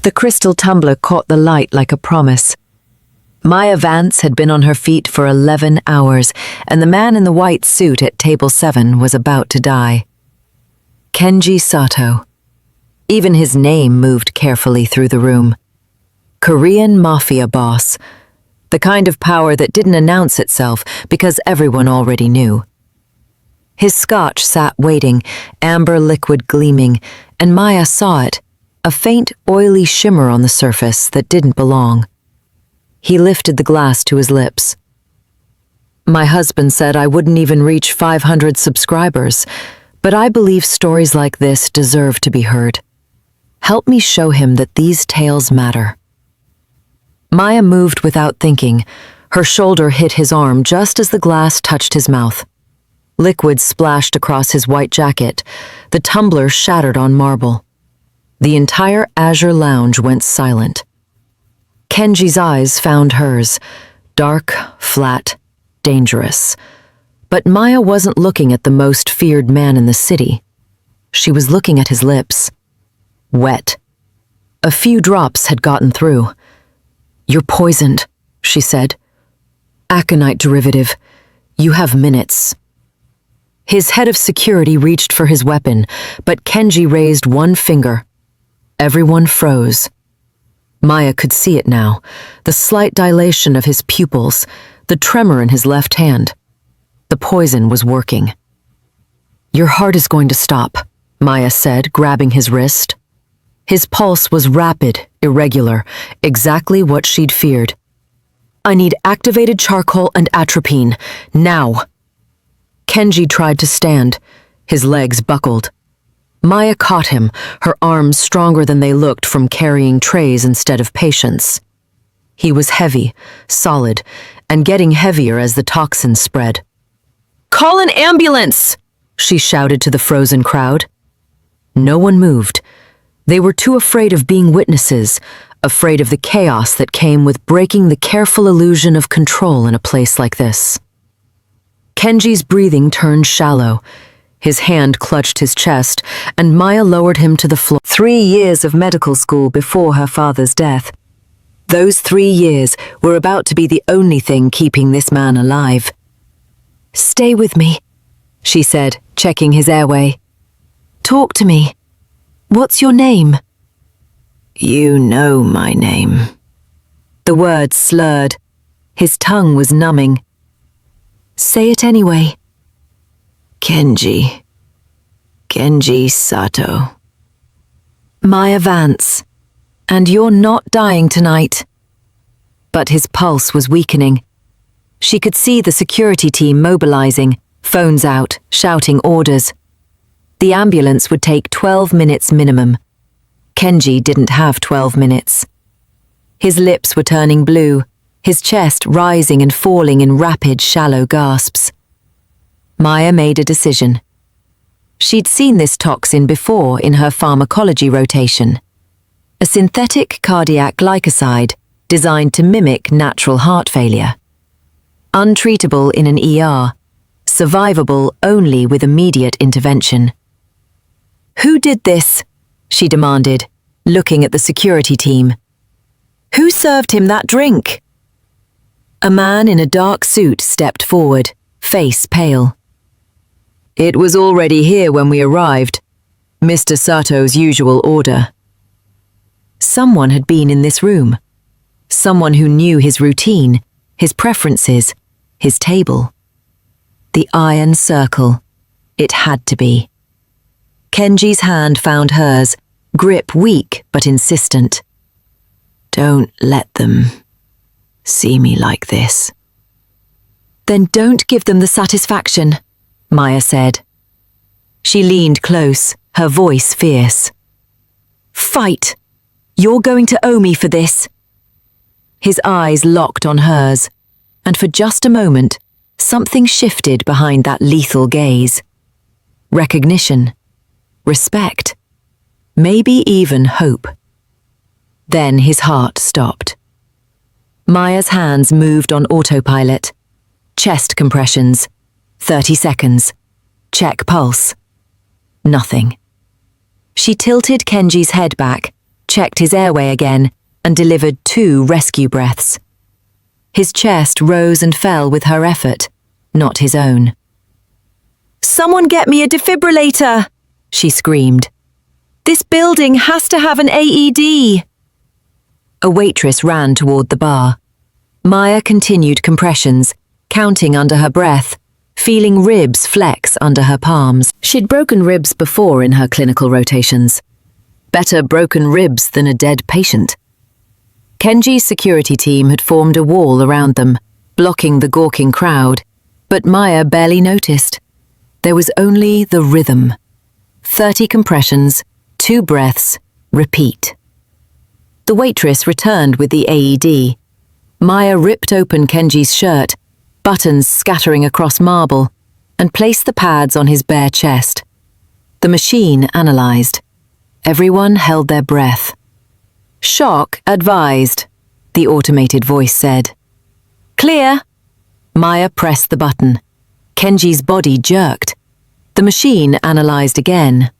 The crystal tumbler caught the light like a promise. Maya Vance had been on her feet for 11 hours, and the man in the white suit at table 7 was about to die. Kenji Sato. Even his name moved carefully through the room. Korean Mafia boss. The kind of power that didn't announce itself because everyone already knew. His scotch sat waiting, amber liquid gleaming, and Maya saw it, a faint, oily shimmer on the surface that didn't belong. He lifted the glass to his lips. My husband said I wouldn't even reach 500 subscribers, but I believe stories like this deserve to be heard. Help me show him that these tales matter. Maya moved without thinking. Her shoulder hit his arm just as the glass touched his mouth. Liquid splashed across his white jacket. The tumbler shattered on marble. The entire azure lounge went silent. Kenji's eyes found hers, dark, flat, dangerous. But Maya wasn't looking at the most feared man in the city. She was looking at his lips. Wet. A few drops had gotten through. "You're poisoned," she said. "Aconite derivative. You have minutes." His head of security reached for his weapon, but Kenji raised one finger. Everyone froze. Maya could see it now, the slight dilation of his pupils, the tremor in his left hand. The poison was working. "Your heart is going to stop," Maya said, grabbing his wrist. His pulse was rapid, irregular, exactly what she'd feared. "I need activated charcoal and atropine, now." Kenji tried to stand. His legs buckled. Maya caught him, her arms stronger than they looked from carrying trays instead of patients. He was heavy, solid, and getting heavier as the toxins spread. "Call an ambulance!" she shouted to the frozen crowd. No one moved. They were too afraid of being witnesses, afraid of the chaos that came with breaking the careful illusion of control in a place like this. Kenji's breathing turned shallow. His hand clutched his chest, and Maya lowered him to the floor. 3 years of medical school before her father's death. Those 3 years were about to be the only thing keeping this man alive. "Stay with me," she said, checking his airway. "Talk to me. What's your name?" "You know my name." The words slurred. His tongue was numbing. "Say it anyway." "Kenji. Kenji Sato." "Maya Vance. And you're not dying tonight." But his pulse was weakening. She could see the security team mobilizing, phones out, shouting orders. The ambulance would take 12 minutes minimum. Kenji didn't have 12 minutes. His lips were turning blue, his chest rising and falling in rapid, shallow gasps. Maya made a decision. She'd seen this toxin before in her pharmacology rotation. A synthetic cardiac glycoside designed to mimic natural heart failure. Untreatable in an ER, survivable only with immediate intervention. "Who did this?" she demanded, looking at the security team. "Who served him that drink?" A man in a dark suit stepped forward, face pale. "It was already here when we arrived. Mr. Sato's usual order." Someone had been in this room. Someone who knew his routine, his preferences, his table. The iron circle. It had to be. Kenji's hand found hers, grip weak but insistent. "Don't let them see me like this." "Then don't give them the satisfaction," Maya said. She leaned close, her voice fierce. "Fight! You're going to owe me for this." His eyes locked on hers, and for just a moment, something shifted behind that lethal gaze. Recognition. Respect. Maybe even hope. Then his heart stopped. Maya's hands moved on autopilot. Chest compressions. 30 seconds. Check pulse. Nothing. She tilted Kenji's head back, checked his airway again, and delivered 2 rescue breaths. His chest rose and fell with her effort, not his own. "Someone get me a defibrillator!" she screamed. "This building has to have an AED!" A waitress ran toward the bar. Maya continued compressions, counting under her breath, feeling ribs flex under her palms. She'd broken ribs before in her clinical rotations. Better broken ribs than a dead patient. Kenji's security team had formed a wall around them, blocking the gawking crowd, but Maya barely noticed. There was only the rhythm. 30 compressions, 2 breaths, repeat. The waitress returned with the AED. Maya ripped open Kenji's shirt, buttons scattering across marble, and placed the pads on his bare chest. The machine analyzed. Everyone held their breath. "Shock advised," the automated voice said. "Clear." Maya pressed the button. Kenji's body jerked. The machine analyzed again.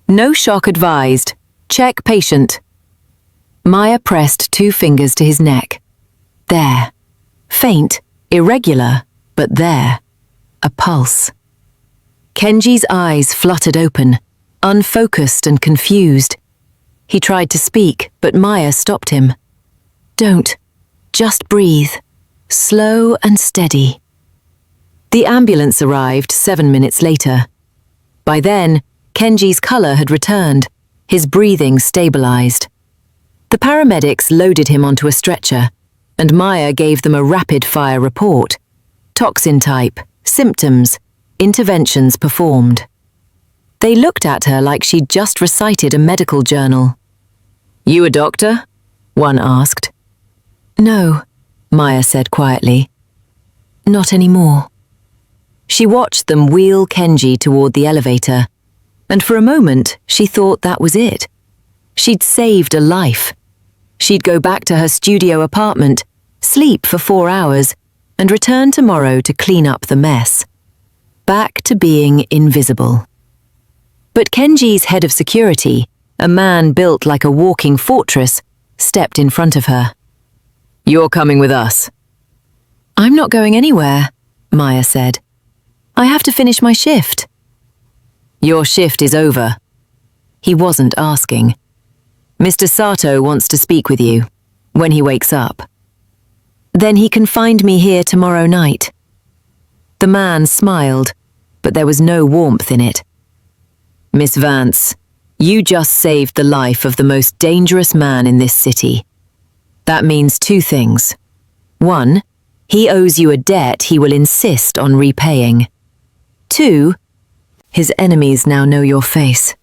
"No shock advised. Check patient." Maya pressed 2 fingers to his neck. There. Faint, irregular, but there. A pulse. Kenji's eyes fluttered open, unfocused and confused. He tried to speak, but Maya stopped him. "Don't. Just breathe. Slow and steady." The ambulance arrived 7 minutes later. By then, Kenji's color had returned, his breathing stabilized. The paramedics loaded him onto a stretcher, and Maya gave them a rapid-fire report. Toxin type, symptoms, interventions performed. They looked at her like she'd just recited a medical journal. "You a doctor?" one asked. "No," Maya said quietly. "Not anymore." She watched them wheel Kenji toward the elevator, and for a moment she thought that was it. She'd saved a life. She'd go back to her studio apartment, sleep for 4 hours, and return tomorrow to clean up the mess. Back to being invisible. But Kenji's head of security, a man built like a walking fortress, stepped in front of her. "You're coming with us." "I'm not going anywhere," Maya said. "I have to finish my shift." "Your shift is over." He wasn't asking. "Mr. Sato wants to speak with you, when he wakes up." "Then he can find me here tomorrow night." The man smiled, but there was no warmth in it. "Miss Vance, you just saved the life of the most dangerous man in this city. That means 2 things. 1, he owes you a debt he will insist on repaying. 2, his enemies now know your face."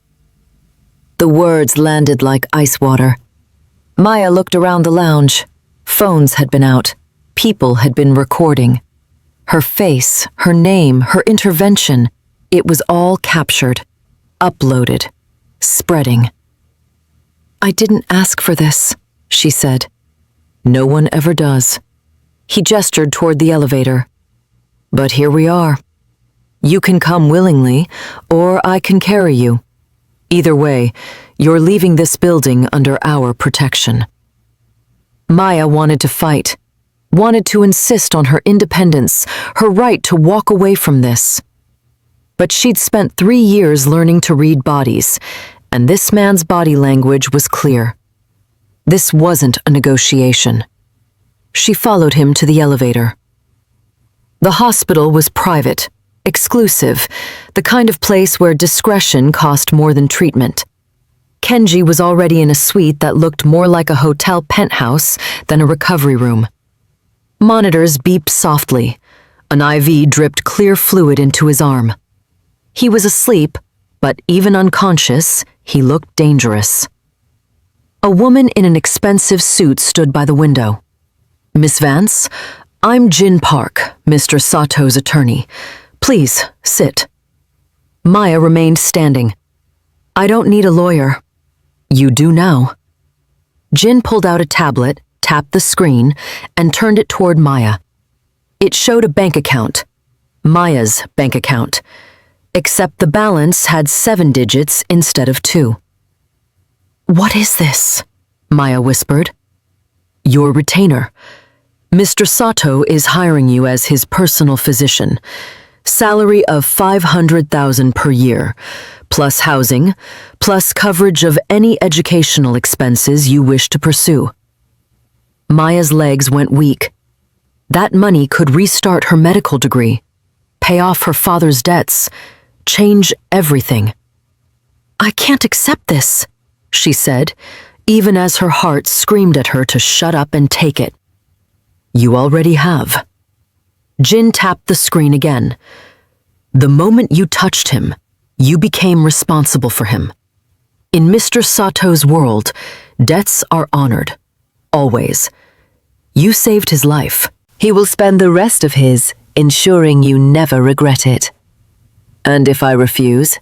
The words landed like ice water. Maya looked around the lounge. Phones had been out. People had been recording. Her face, her name, her intervention, it was all captured, uploaded, spreading. "I didn't ask for this," she said. "No one ever does." He gestured toward the elevator. "But here we are. You can come willingly, or I can carry you. Either way, you're leaving this building under our protection." Maya wanted to fight, wanted to insist on her independence, her right to walk away from this. But she'd spent 3 years learning to read bodies, and this man's body language was clear. This wasn't a negotiation. She followed him to the elevator. The hospital was private, exclusive, the kind of place where discretion cost more than treatment. Kenji was already in a suite that looked more like a hotel penthouse than a recovery room. Monitors beeped softly. An IV dripped clear fluid into his arm. He was asleep, but even unconscious, he looked dangerous. A woman in an expensive suit stood by the window. "Miss Vance, I'm Jin Park, Mr. Sato's attorney. Please, sit." Maya remained standing. "I don't need a lawyer." "You do now." Jin pulled out a tablet, tapped the screen, and turned it toward Maya. It showed a bank account. Maya's bank account. Except the balance had 7 digits instead of 2. "What is this?" Maya whispered. "Your retainer. Mr. Sato is hiring you as his personal physician. Salary of $500,000 per year, plus housing, plus coverage of any educational expenses you wish to pursue." Maya's legs went weak. That money could restart her medical degree, pay off her father's debts, change everything. "I can't accept this," she said, even as her heart screamed at her to shut up and take it. "You already have." Jin tapped the screen again. "The moment you touched him, you became responsible for him. In Mr. Sato's world, debts are honored. Always. You saved his life. He will spend the rest of his ensuring you never regret it." "And if I refuse?"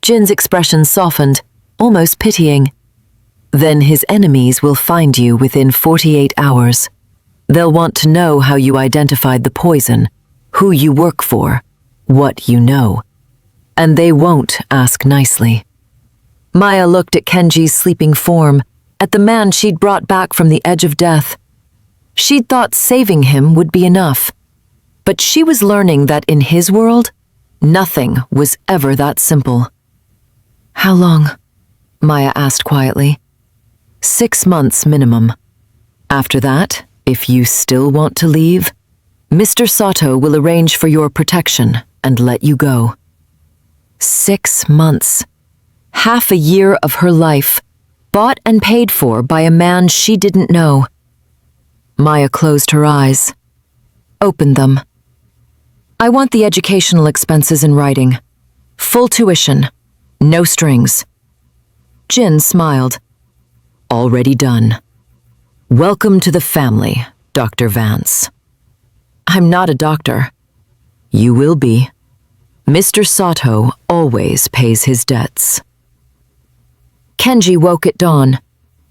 Jin's expression softened, almost pitying. "Then his enemies will find you within 48 hours. They'll want to know how you identified the poison, who you work for, what you know. And they won't ask nicely." Maya looked at Kenji's sleeping form, at the man she'd brought back from the edge of death. She'd thought saving him would be enough, but she was learning that in his world, nothing was ever that simple. "How long?" Maya asked quietly. 6 months minimum. After that, if you still want to leave, Mr. Sato will arrange for your protection and let you go. 6 months. Half a year of her life, bought and paid for by a man she didn't know. Maya closed her eyes, opened them. "I want the educational expenses in writing. Full tuition, no strings." Jin smiled. "Already done. Welcome to the family, Dr. Vance." "I'm not a doctor." "You will be. Mr. Sato always pays his debts." Kenji woke at dawn.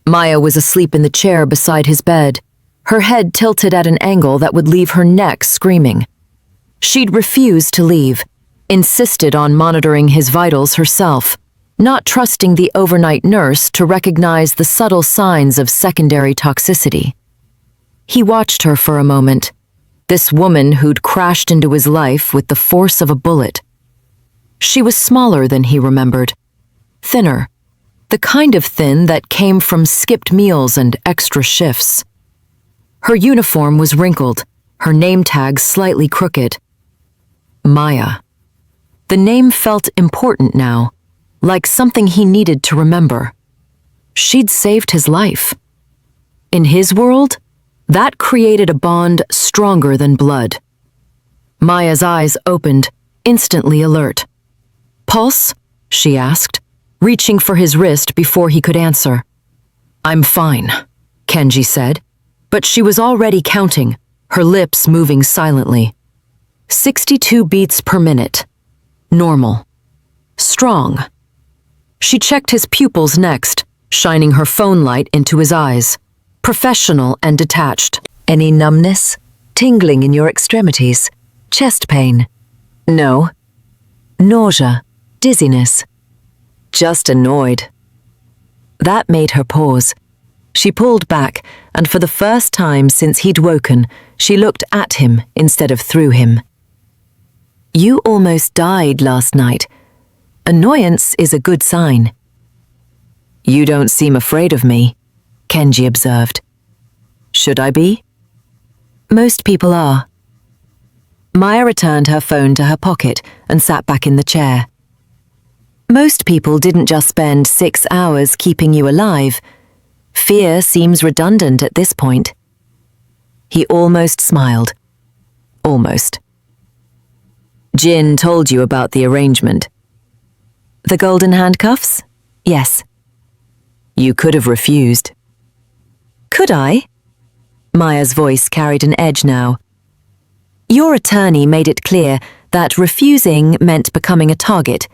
Maya was asleep in the chair beside his bed, her head tilted at an angle that would leave her neck screaming. She'd refused to leave, insisted on monitoring his vitals herself, not trusting the overnight nurse to recognize the subtle signs of secondary toxicity. He watched her for a moment, this woman who'd crashed into his life with the force of a bullet. She was smaller than he remembered, thinner, the kind of thin that came from skipped meals and extra shifts. Her uniform was wrinkled, her name tag slightly crooked. Maya. The name felt important now, like something he needed to remember. She'd saved his life. In his world, that created a bond stronger than blood. Maya's eyes opened, instantly alert. "Pulse?" she asked, reaching for his wrist before he could answer. "I'm fine," Kenji said, but she was already counting, her lips moving silently. 62 beats per minute. Normal. Strong. She checked his pupils next, shining her phone light into his eyes. Professional and detached. "Any numbness? Tingling in your extremities? Chest pain?" "No." "Nausea? Dizziness?" "Just annoyed." That made her pause. She pulled back, and for the first time since he'd woken, she looked at him instead of through him. "You almost died last night. Annoyance is a good sign." "You don't seem afraid of me," Kenji observed. "Should I be?" "Most people are." Maya returned her phone to her pocket and sat back in the chair. "Most people didn't just spend 6 hours keeping you alive. Fear seems redundant at this point." He almost smiled. Almost. "Jin told you about the arrangement." "The golden handcuffs? Yes." "You could have refused." "Could I?" Maya's voice carried an edge now. "Your attorney made it clear that refusing meant becoming a target,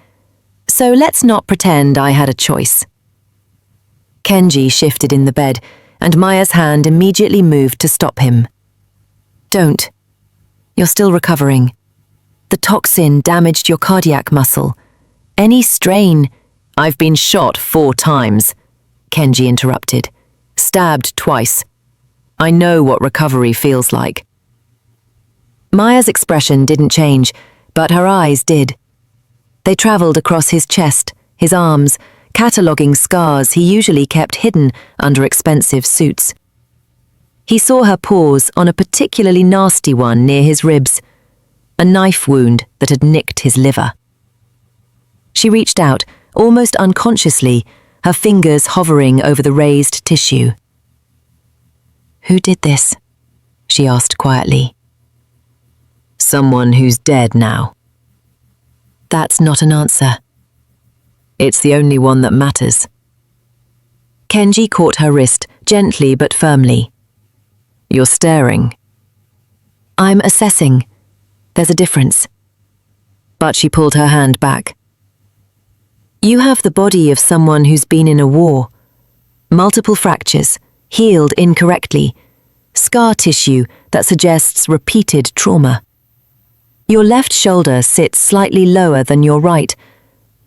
so let's not pretend I had a choice." Kenji shifted in the bed, and Maya's hand immediately moved to stop him. "Don't. You're still recovering. The toxin damaged your cardiac muscle. Any strain—" "I've been shot 4 times. Kenji interrupted. Stabbed twice. I know what recovery feels like. Maya's expression didn't change, but her eyes did. They traveled across his chest, his arms, cataloguing scars he usually kept hidden under expensive suits. He saw her pause on a particularly nasty one near his ribs, a knife wound that had nicked his liver. She reached out, almost unconsciously, her fingers hovering over the raised tissue. "Who did this?" she asked quietly. "Someone who's dead now." "That's not an answer." "It's the only one that matters." Kenji caught her wrist, gently but firmly. "You're staring." "I'm assessing. There's a difference." But she pulled her hand back. "You have the body of someone who's been in a war. Multiple fractures, healed incorrectly, scar tissue that suggests repeated trauma. Your left shoulder sits slightly lower than your right,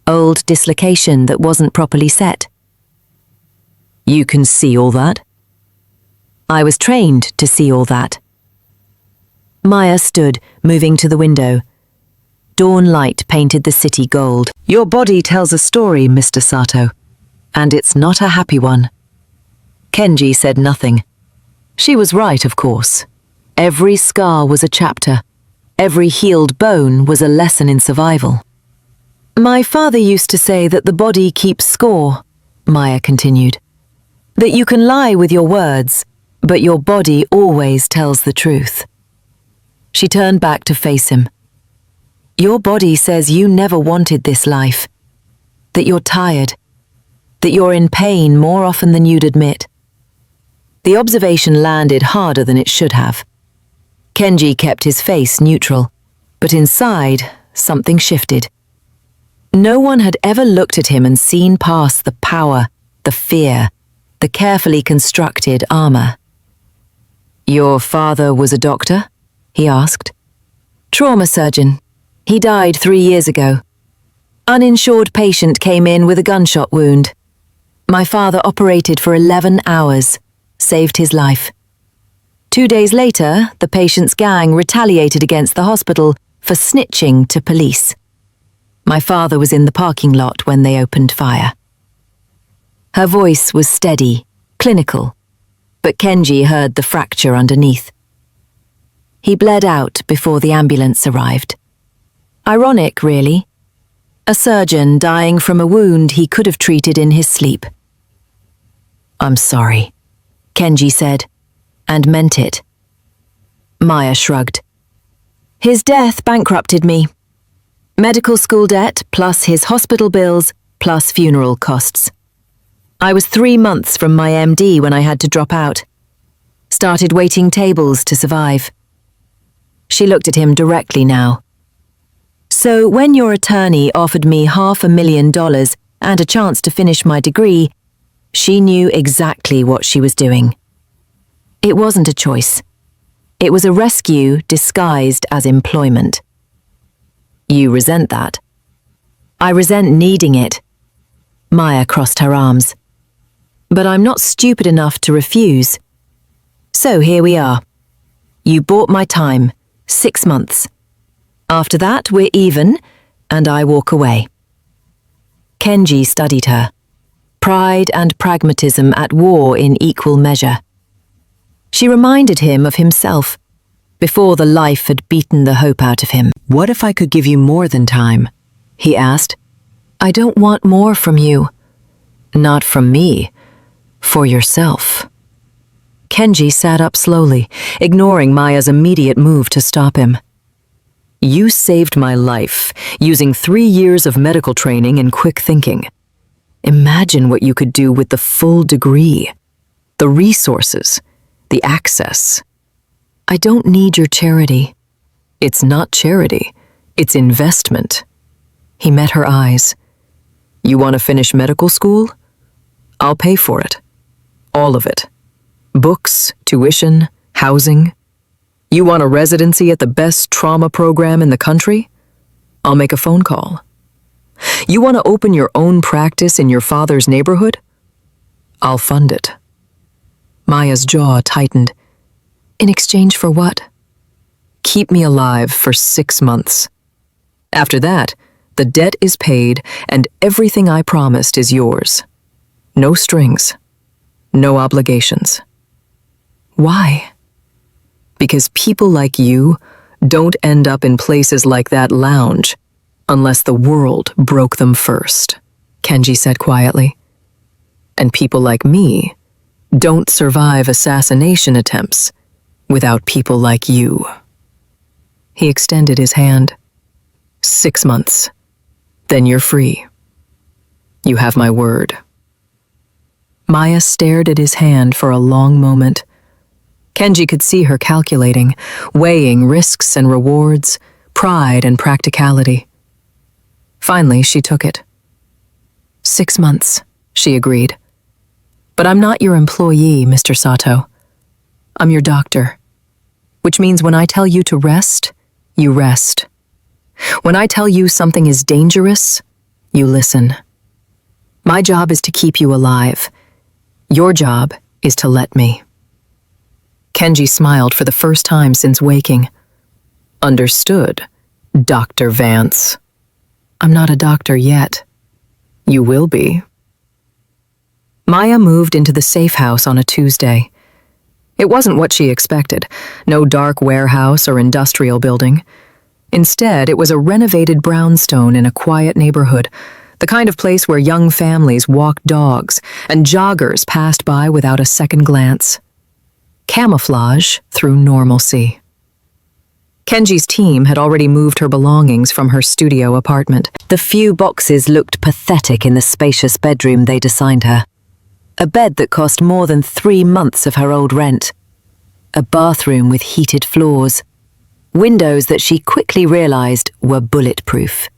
old dislocation that wasn't properly set." "You can see all that?" "I was trained to see all that." Maya stood, moving to the window. Dawn light painted the city gold. "Your body tells a story, Mr. Sato, and it's not a happy one." Kenji said nothing. She was right, of course. Every scar was a chapter. Every healed bone was a lesson in survival. "My father used to say that the body keeps score," Maya continued. "That you can lie with your words, but your body always tells the truth." She turned back to face him. "Your body says you never wanted this life. That you're tired. That you're in pain more often than you'd admit." The observation landed harder than it should have. Kenji kept his face neutral, but inside, something shifted. No one had ever looked at him and seen past the power, the fear, the carefully constructed armor. "Your father was a doctor?" he asked. "Trauma surgeon. He died 3 years ago. Uninsured patient came in with a gunshot wound. My father operated for 11 hours, saved his life. 2 days later, the patient's gang retaliated against the hospital for snitching to police. My father was in the parking lot when they opened fire." Her voice was steady, clinical, but Kenji heard the fracture underneath. "He bled out before the ambulance arrived. Ironic, really. A surgeon dying from a wound he could have treated in his sleep." "I'm sorry," Kenji said, and meant it. Maya shrugged. "His death bankrupted me. Medical school debt plus his hospital bills plus funeral costs. I was 3 months from my MD when I had to drop out. Started waiting tables to survive." She looked at him directly now. "So when your attorney offered me $500,000 and a chance to finish my degree, she knew exactly what she was doing. It wasn't a choice. It was a rescue disguised as employment." "You resent that?" "I resent needing it." Maya crossed her arms. "But I'm not stupid enough to refuse. So here we are. You bought my time, 6 months. After that, we're even, and I walk away." Kenji studied her. Pride and pragmatism at war in equal measure. She reminded him of himself, before the life had beaten the hope out of him. "What if I could give you more than time?" he asked. "I don't want more from you." "Not from me. For yourself." Kenji sat up slowly, ignoring Maya's immediate move to stop him. "You saved my life, using 3 years of medical training and quick thinking. Imagine what you could do with the full degree, the resources, the access. I don't need your charity." "It's not charity, it's investment." He met her eyes. "You want to finish medical school? I'll pay for it. All of it. Books, tuition, housing. You want a residency at the best trauma program in the country? I'll make a phone call. You want to open your own practice in your father's neighborhood? I'll fund it. Maya's jaw tightened. In exchange for what? Keep me alive for 6 months. After that, the debt is paid and everything I promised is yours. No strings. No obligations. Why? Because people like you don't end up in places like that lounge unless the world broke them first, Kenji said quietly. And people like me don't survive assassination attempts without people like you. He extended his hand. 6 months. Then you're free. You have my word. Maya stared at his hand for a long moment. Kenji could see her calculating, weighing risks and rewards, pride and practicality. Finally, she took it. 6 months, she agreed. But I'm not your employee, Mr. Sato. I'm your doctor. Which means when I tell you to rest, you rest. When I tell you something is dangerous, you listen. My job is to keep you alive. Your job is to let me. Kenji smiled for the first time since waking. Understood, Dr. Vance. I'm not a doctor yet. You will be. Maya moved into the safe house on a Tuesday. It wasn't what she expected, no dark warehouse or industrial building. Instead, it was a renovated brownstone in a quiet neighborhood, the kind of place where young families walked dogs and joggers passed by without a second glance. Camouflage through normalcy. Kenji's team had already moved her belongings from her studio apartment. The few boxes looked pathetic in the spacious bedroom they'd assigned her. A bed that cost more than 3 months of her old rent. A bathroom with heated floors. Windows that she quickly realized were bulletproof.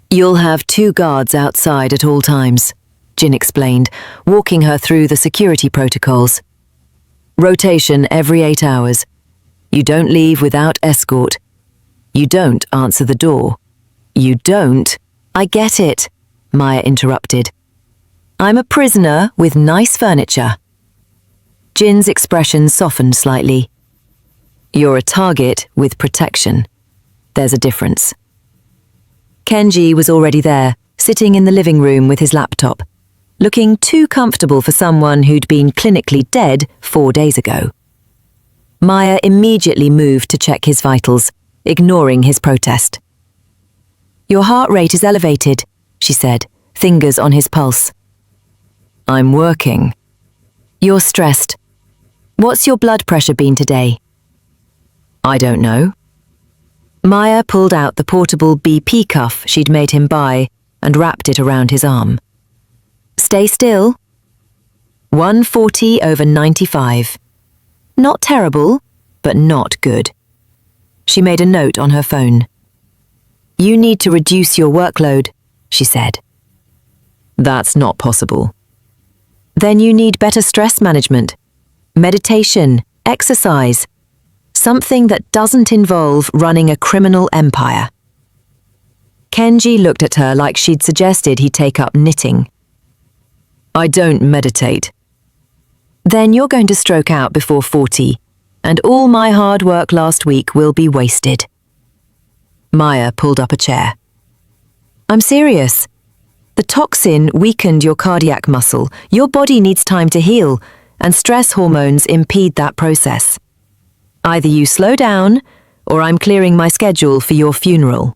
You'll have 2 guards outside at all times, Jin explained, walking her through the security protocols. Rotation every 8 hours. You don't leave without escort. You don't answer the door. You don't... I get it, Maya interrupted. I'm a prisoner with nice furniture. Jin's expression softened slightly. You're a target with protection. There's a difference. Kenji was already there, sitting in the living room with his laptop, looking too comfortable for someone who'd been clinically dead 4 days ago. Maya immediately moved to check his vitals, ignoring his protest. Your heart rate is elevated, she said, fingers on his pulse. I'm working. You're stressed. What's your blood pressure been today? I don't know. Maya pulled out the portable BP cuff she'd made him buy and wrapped it around his arm. Stay still. 140/95. Not terrible, but not good. She made a note on her phone. You need to reduce your workload, she said. That's not possible. Then you need better stress management, meditation, exercise, something that doesn't involve running a criminal empire. Kenji looked at her like she'd suggested he take up knitting. I don't meditate. Then you're going to stroke out before 40, and all my hard work last week will be wasted. Maya pulled up a chair. I'm serious. The toxin weakened your cardiac muscle. Your body needs time to heal, and stress hormones impede that process. Either you slow down, or I'm clearing my schedule for your funeral.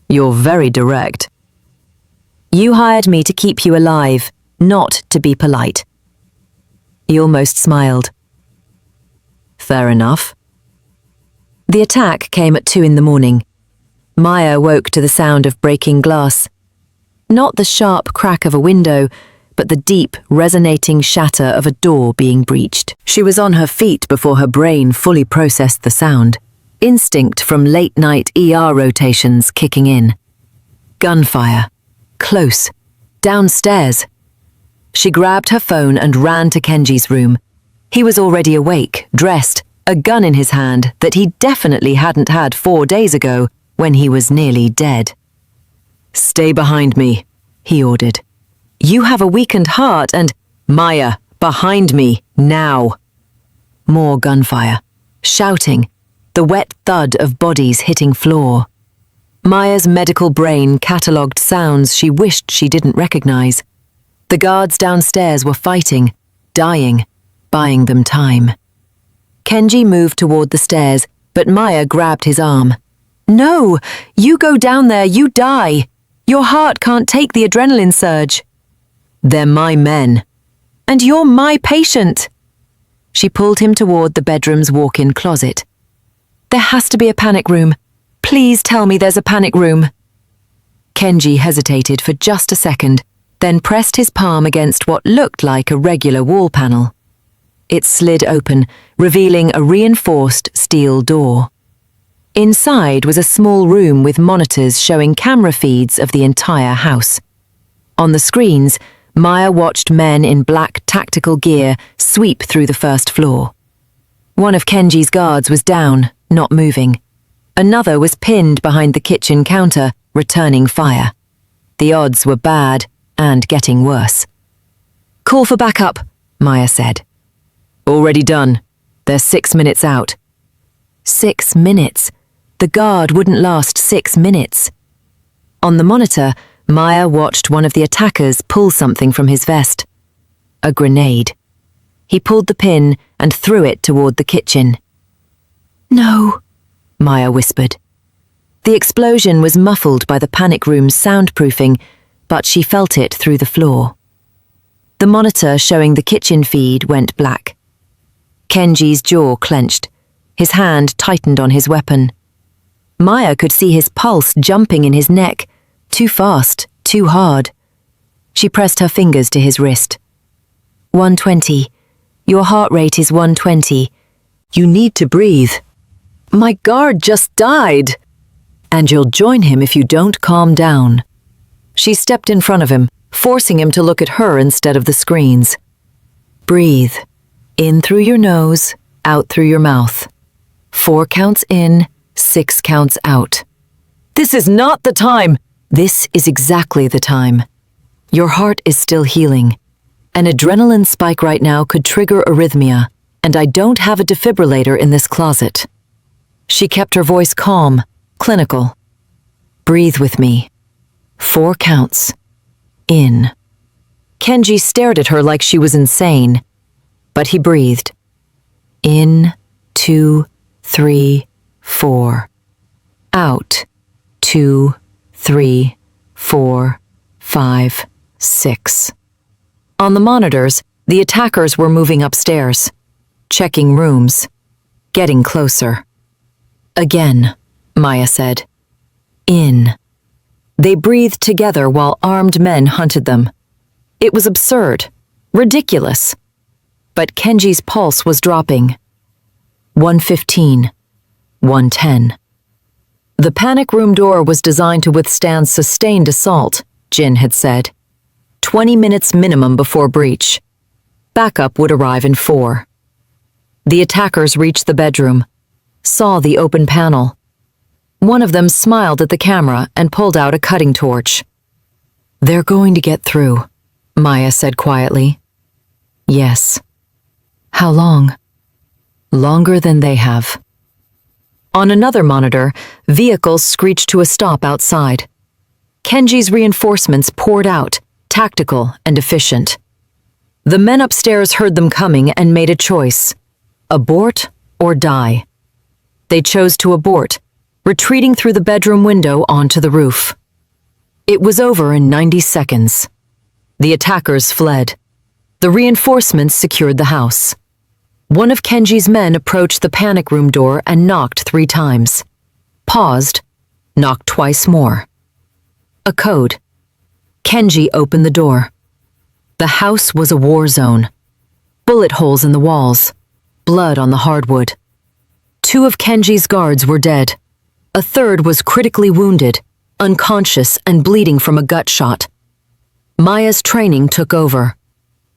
You're very direct. You hired me to keep you alive, not to be polite. He almost smiled. Fair enough. The attack came at 2 in the morning. Maya woke to the sound of breaking glass. Not the sharp crack of a window, but the deep, resonating shatter of a door being breached. She was on her feet before her brain fully processed the sound, instinct from late-night ER rotations kicking in. Gunfire. Close. Downstairs. She grabbed her phone and ran to Kenji's room. He was already awake, dressed, a gun in his hand that he definitely hadn't had 4 days ago when he was nearly dead. Stay behind me, he ordered. You have a weakened heart and— Maya, behind me, now. More gunfire. Shouting. The wet thud of bodies hitting floor. Maya's medical brain catalogued sounds she wished she didn't recognize. The guards downstairs were fighting, dying, buying them time. Kenji moved toward the stairs, but Maya grabbed his arm. No, you go down there, you die. Your heart can't take the adrenaline surge. They're my men. And you're my patient. She pulled him toward the bedroom's walk-in closet. There has to be a panic room. Please tell me there's a panic room. Kenji hesitated for just a second, then pressed his palm against what looked like a regular wall panel. It slid open, revealing a reinforced steel door. Inside was a small room with monitors showing camera feeds of the entire house. On the screens, Maya watched men in black tactical gear sweep through the first floor. One of Kenji's guards was down, not moving. Another was pinned behind the kitchen counter, returning fire. The odds were bad and getting worse. Call for backup, Maya said. Already done. They're 6 minutes out. 6 minutes? The guard wouldn't last 6 minutes. On the monitor, Maya watched one of the attackers pull something from his vest. A grenade. He pulled the pin and threw it toward the kitchen. No, Maya whispered. The explosion was muffled by the panic room's soundproofing, but she felt it through the floor. The monitor showing the kitchen feed went black. Kenji's jaw clenched. His hand tightened on his weapon. Maya could see his pulse jumping in his neck. Too fast, too hard. She pressed her fingers to his wrist. 120. Your heart rate is 120. You need to breathe. My guard just died. And you'll join him if you don't calm down. She stepped in front of him, forcing him to look at her instead of the screens. Breathe. In through your nose, out through your mouth. 4 counts in, 6 counts out. This is not the time. This is exactly the time. Your heart is still healing. An adrenaline spike right now could trigger arrhythmia, and I don't have a defibrillator in this closet. She kept her voice calm, clinical. Breathe with me. 4 counts. In. Kenji stared at her like she was insane, but he breathed. In, 2, 3, 4. Out. 2, 3, 4, 5, 6. On the monitors, the attackers were moving upstairs, checking rooms, getting closer. Again, Maya said. In. They breathed together while armed men hunted them. It was absurd, ridiculous. But Kenji's pulse was dropping. 115, 110. The panic room door was designed to withstand sustained assault, Jin had said. 20 minutes minimum before breach. Backup would arrive in 4. The attackers reached the bedroom, saw the open panel. One of them smiled at the camera and pulled out a cutting torch. They're going to get through, Maya said quietly. Yes. How long? Longer than they have. On another monitor, vehicles screeched to a stop outside. Kenji's reinforcements poured out, tactical and efficient. The men upstairs heard them coming and made a choice: abort or die. They chose to abort, retreating through the bedroom window onto the roof. It was over in 90 seconds. The attackers fled. The reinforcements secured the house. One of Kenji's men approached the panic room door and knocked 3 times. Paused, knocked twice more. A code. Kenji opened the door. The house was a war zone. Bullet holes in the walls. Blood on the hardwood. 2 of Kenji's guards were dead. A third was critically wounded, unconscious and bleeding from a gut shot. Maya's training took over.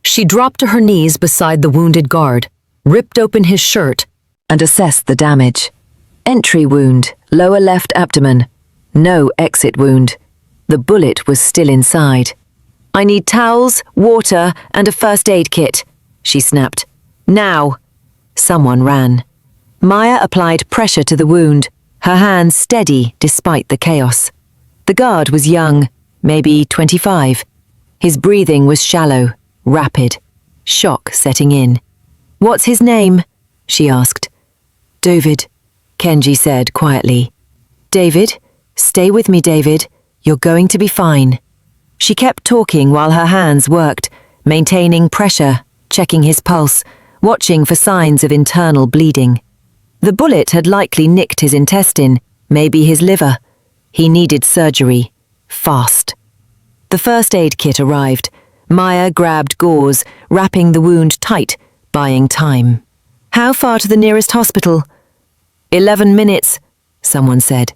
She dropped to her knees beside the wounded guard, ripped open his shirt, and assessed the damage. Entry wound, lower left abdomen. No exit wound. The bullet was still inside. I need towels, water, and a first aid kit, she snapped. Now! Someone ran. Maya applied pressure to the wound, her hands steady despite the chaos. The guard was young, maybe 25. His breathing was shallow, rapid, shock setting in. What's his name? She asked. David, Kenji said quietly. David? Stay with me, David. You're going to be fine. She kept talking while her hands worked, maintaining pressure, checking his pulse, watching for signs of internal bleeding. The bullet had likely nicked his intestine, maybe his liver. He needed surgery. Fast. The first aid kit arrived. Maya grabbed gauze, wrapping the wound tight, buying time. How far to the nearest hospital? 11 minutes, someone said.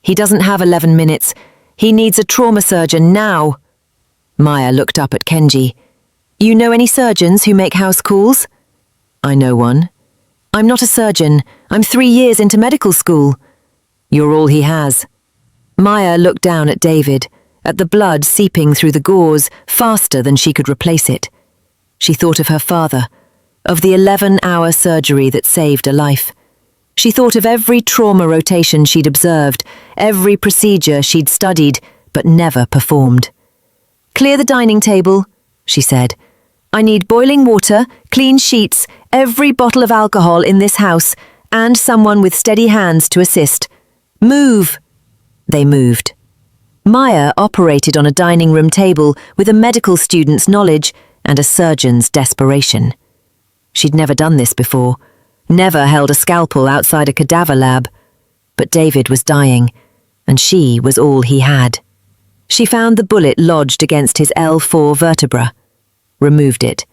He doesn't have 11 minutes. He needs a trauma surgeon now. Maya looked up at Kenji. You know any surgeons who make house calls? I know one. I'm not a surgeon. I'm 3 years into medical school. You're all he has. Maya looked down at David, at the blood seeping through the gauze faster than she could replace it. She thought of her father, of the 11-hour surgery that saved a life. She thought of every trauma rotation she'd observed, every procedure she'd studied but never performed. Clear the dining table, she said. I need boiling water, clean sheets, every bottle of alcohol in this house, and someone with steady hands to assist. Move! They moved. Maya operated on a dining room table with a medical student's knowledge and a surgeon's desperation. She'd never done this before, never held a scalpel outside a cadaver lab. But David was dying, and she was all he had. She found the bullet lodged against his L4 vertebra, removed it,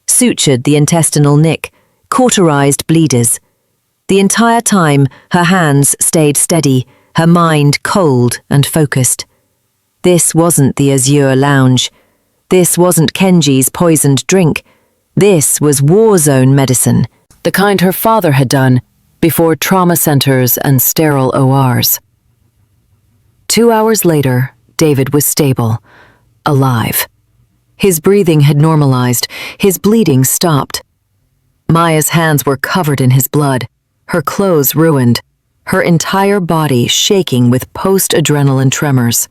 sutured the intestinal nick, cauterized bleeders. The entire time, her hands stayed steady, her mind cold and focused. This wasn't the Azure Lounge. This wasn't Kenji's poisoned drink. This was war zone medicine, the kind her father had done before trauma centers and sterile ORs. 2 hours later, David was stable, alive. His breathing had normalized, his bleeding stopped. Maya's hands were covered in his blood, her clothes ruined, her entire body shaking with post-adrenaline tremors.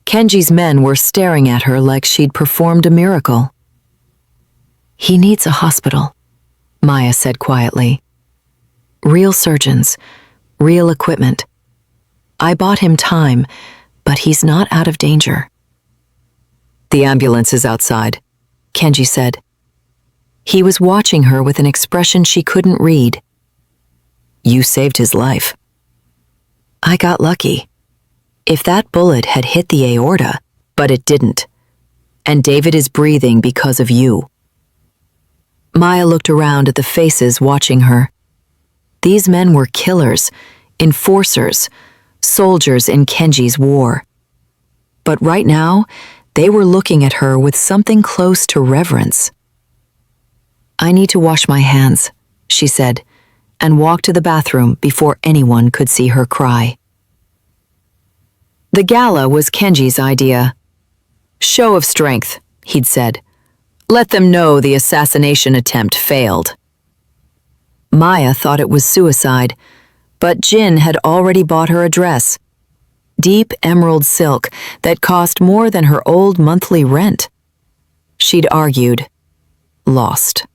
Kenji's men were staring at her like she'd performed a miracle. He needs a hospital, Maya said quietly. Real surgeons, real equipment. I bought him time, but he's not out of danger. The ambulance is outside, Kenji said. He was watching her with an expression she couldn't read. You saved his life. I got lucky. If that bullet had hit the aorta, but it didn't. And David is breathing because of you. Maya looked around at the faces watching her. These men were killers, enforcers, soldiers in Kenji's war. But right now, they were looking at her with something close to reverence. I need to wash my hands, she said, and walked to the bathroom before anyone could see her cry. The gala was Kenji's idea. Show of strength, he'd said. Let them know the assassination attempt failed. Maya thought it was suicide, but Jin had already bought her a dress. Deep emerald silk that cost more than her old monthly rent. She'd argued, lost.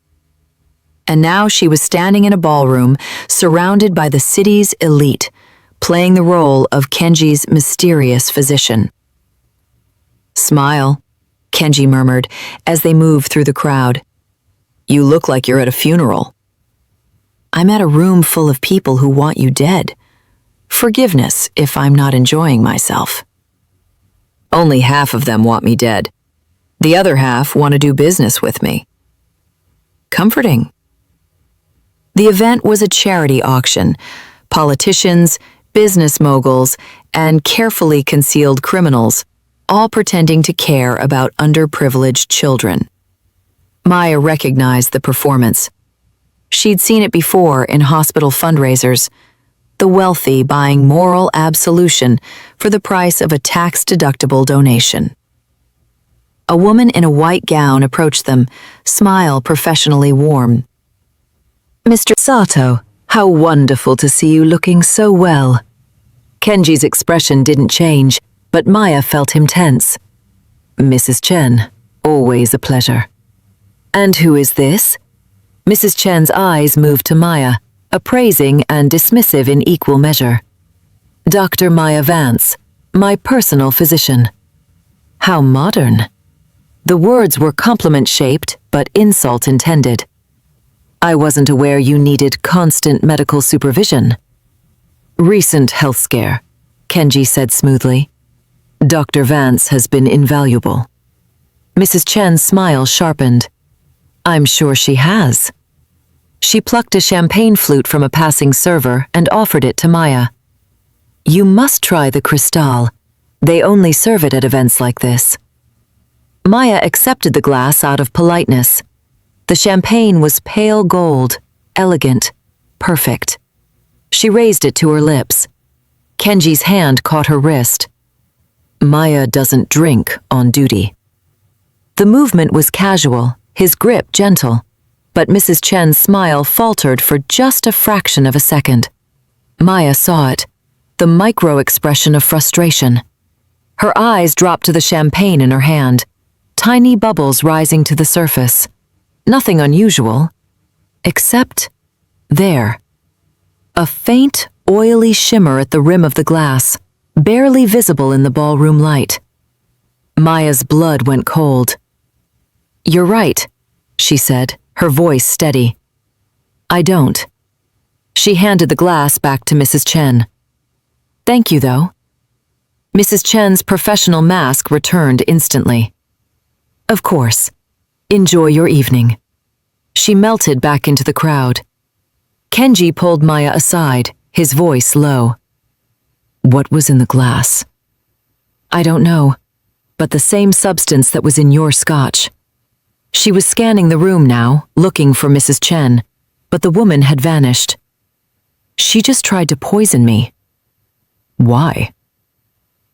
And now she was standing in a ballroom, surrounded by the city's elite, playing the role of Kenji's mysterious physician. Smile, Kenji murmured as they moved through the crowd. You look like you're at a funeral. I'm at a room full of people who want you dead. Forgiveness if I'm not enjoying myself. Only half of them want me dead. The other half want to do business with me. Comforting. The event was a charity auction. Politicians, business moguls, and carefully concealed criminals, all pretending to care about underprivileged children. Maya recognized the performance. She'd seen it before in hospital fundraisers, the wealthy buying moral absolution for the price of a tax-deductible donation. A woman in a white gown approached them, smile professionally warm. "Mr. Sato, how wonderful to see you looking so well." Kenji's expression didn't change, but Maya felt him tense. "Mrs. Chen, always a pleasure." "And who is this?" Mrs. Chen's eyes moved to Maya, appraising and dismissive in equal measure. "Dr. Maya Vance, my personal physician." How modern. The words were compliment-shaped, but insult intended. "I wasn't aware you needed constant medical supervision." "Recent health scare," Kenji said smoothly. "Dr. Vance has been invaluable." Mrs. Chen's smile sharpened. "I'm sure she has." She plucked a champagne flute from a passing server and offered it to Maya. "You must try the Cristal. They only serve it at events like this." Maya accepted the glass out of politeness. The champagne was pale gold, elegant, perfect. She raised it to her lips. Kenji's hand caught her wrist. "Maya doesn't drink on duty." The movement was casual, his grip gentle, but Mrs. Chen's smile faltered for just a fraction of a second. Maya saw it, the micro-expression of frustration. Her eyes dropped to the champagne in her hand, tiny bubbles rising to the surface. Nothing unusual, except there. A faint, oily shimmer at the rim of the glass, barely visible in the ballroom light. Maya's blood went cold. "You're right," she said, her voice steady. "I don't." She handed the glass back to Mrs. Chen. "Thank you, though." Mrs. Chen's professional mask returned instantly. "Of course. Enjoy your evening." She melted back into the crowd. Kenji pulled Maya aside, his voice low. "What was in the glass?" "I don't know, but the same substance that was in your scotch." She was scanning the room now, looking for Mrs. Chen, but the woman had vanished. "She just tried to poison me." "Why?"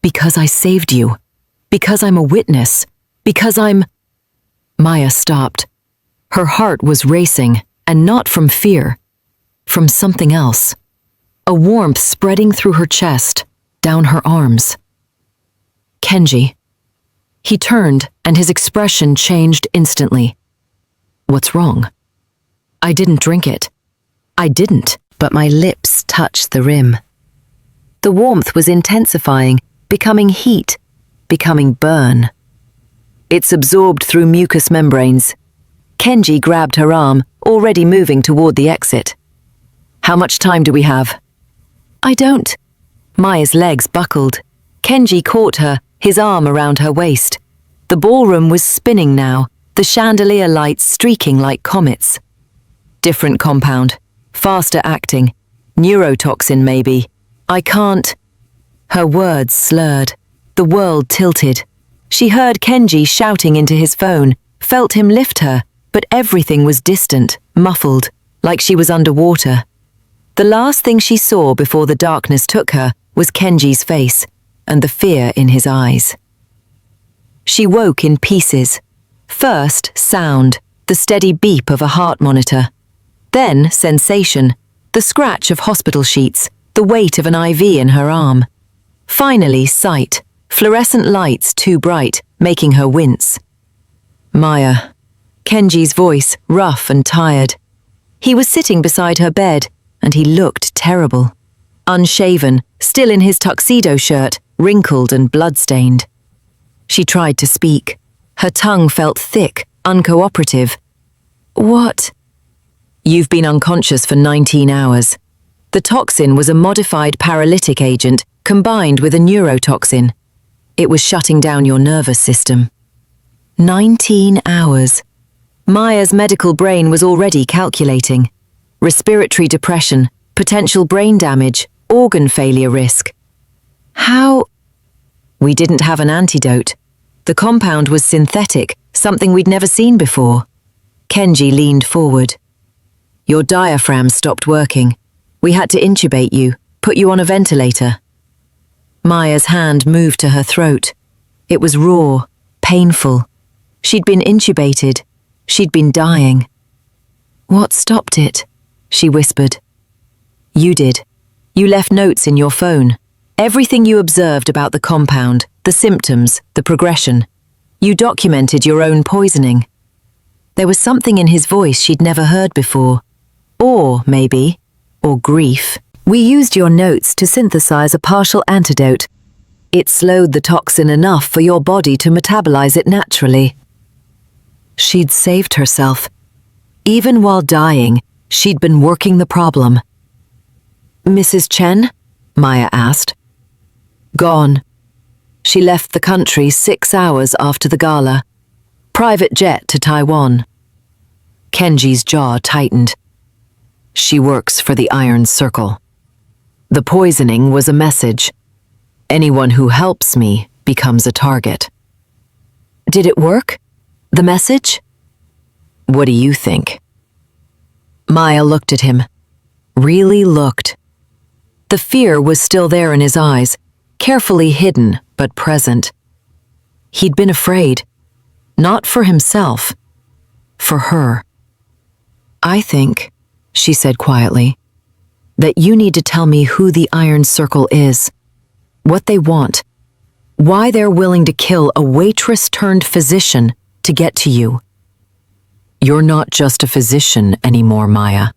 "Because I saved you. Because I'm a witness. Because I'm—" Maya stopped. Her heart was racing, and not from fear. From something else. A warmth spreading through her chest, down her arms. "Kenji." He turned, and his expression changed instantly. "What's wrong?" "I didn't drink it." "I didn't," but my lips touched the rim. The warmth was intensifying, becoming heat, becoming burn. It's absorbed through mucous membranes. Kenji grabbed her arm, already moving toward the exit. "How much time do we have?" "I don't." Maya's legs buckled. Kenji caught her, his arm around her waist. The ballroom was spinning now, the chandelier lights streaking like comets. Different compound, faster acting, neurotoxin maybe. "I can't." Her words slurred. The world tilted. She heard Kenji shouting into his phone, felt him lift her, but everything was distant, muffled, like she was underwater. The last thing she saw before the darkness took her was Kenji's face, and the fear in his eyes. She woke in pieces. First, sound, the steady beep of a heart monitor. Then, sensation, the scratch of hospital sheets, the weight of an IV in her arm. Finally, sight, fluorescent lights too bright, making her wince. "Maya." Kenji's voice, rough and tired. He was sitting beside her bed, and he looked terrible. Unshaven, still in his tuxedo shirt, wrinkled and blood-stained. She tried to speak. Her tongue felt thick, uncooperative. "What?" "You've been unconscious for 19 hours. The toxin was a modified paralytic agent combined with a neurotoxin. It was shutting down your nervous system." 19 hours. Maya's medical brain was already calculating. Respiratory depression, potential brain damage, organ failure risk. How? "We didn't have an antidote. The compound was synthetic, something we'd never seen before." Kenji leaned forward. "Your diaphragm stopped working. We had to intubate you, put you on a ventilator." Maya's hand moved to her throat. It was raw, painful, She'd been intubated. She'd been dying. What stopped it? She whispered. You did. You left notes in your phone. Everything you observed about the compound, the symptoms, the progression. You documented your own poisoning. There was something in his voice she'd never heard before. Awe, maybe, or grief. We used your notes to synthesize a partial antidote. It slowed the toxin enough for your body to metabolize it naturally. She'd saved herself. Even while dying, she'd been working the problem. Mrs. Chen? Maya asked. Gone. She left the country 6 hours after the gala. Private jet to Taiwan. Kenji's jaw tightened. She works for the Iron Circle. The poisoning was a message. Anyone who helps me becomes a target. Did it work? The message? What do you think? Maya looked at him. Really looked. The fear was still there in his eyes, carefully hidden but present. He'd been afraid. Not for himself. For her. I think, she said quietly, that you need to tell me who the Iron Circle is, what they want, why they're willing to kill a waitress-turned-physician to get to you. You're not just a physician anymore, Maya.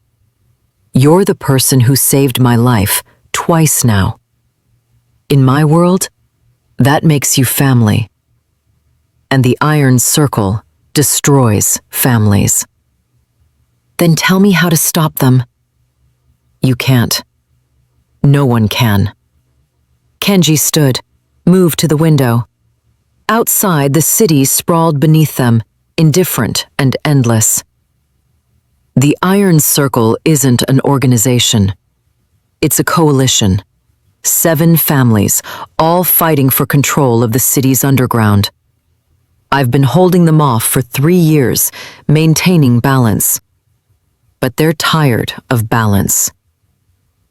You're the person who saved my life twice now. In my world, that makes you family. And the Iron Circle destroys families. Then tell me how to stop them. You can't. No one can. Kenji stood, moved to the window. Outside, the city sprawled beneath them, indifferent and endless. The Iron Circle isn't an organization. It's a coalition. 7 families, all fighting for control of the city's underground. I've been holding them off for 3 years, maintaining balance. But they're tired of balance.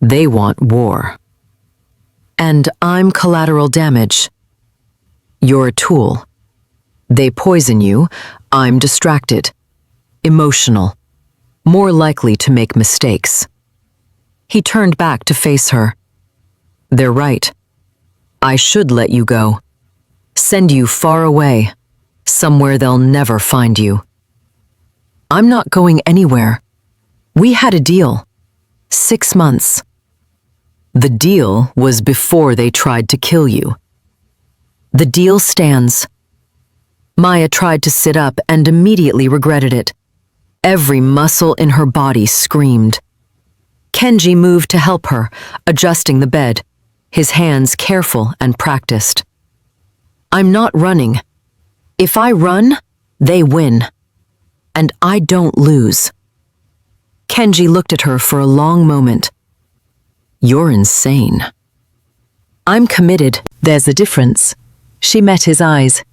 They want war. And I'm collateral damage. You're a tool. They poison you, I'm distracted, emotional, more likely to make mistakes. He turned back to face her. They're right. I should let you go. Send you far away, somewhere they'll never find you. I'm not going anywhere. We had a deal. 6 months. The deal was before they tried to kill you. The deal stands. Maya tried to sit up and immediately regretted it. Every muscle in her body screamed. Kenji moved to help her, adjusting the bed, his hands careful and practiced. I'm not running. If I run, they win. And I don't lose. Kenji looked at her for a long moment. You're insane. I'm committed. There's a difference. She met his eyes.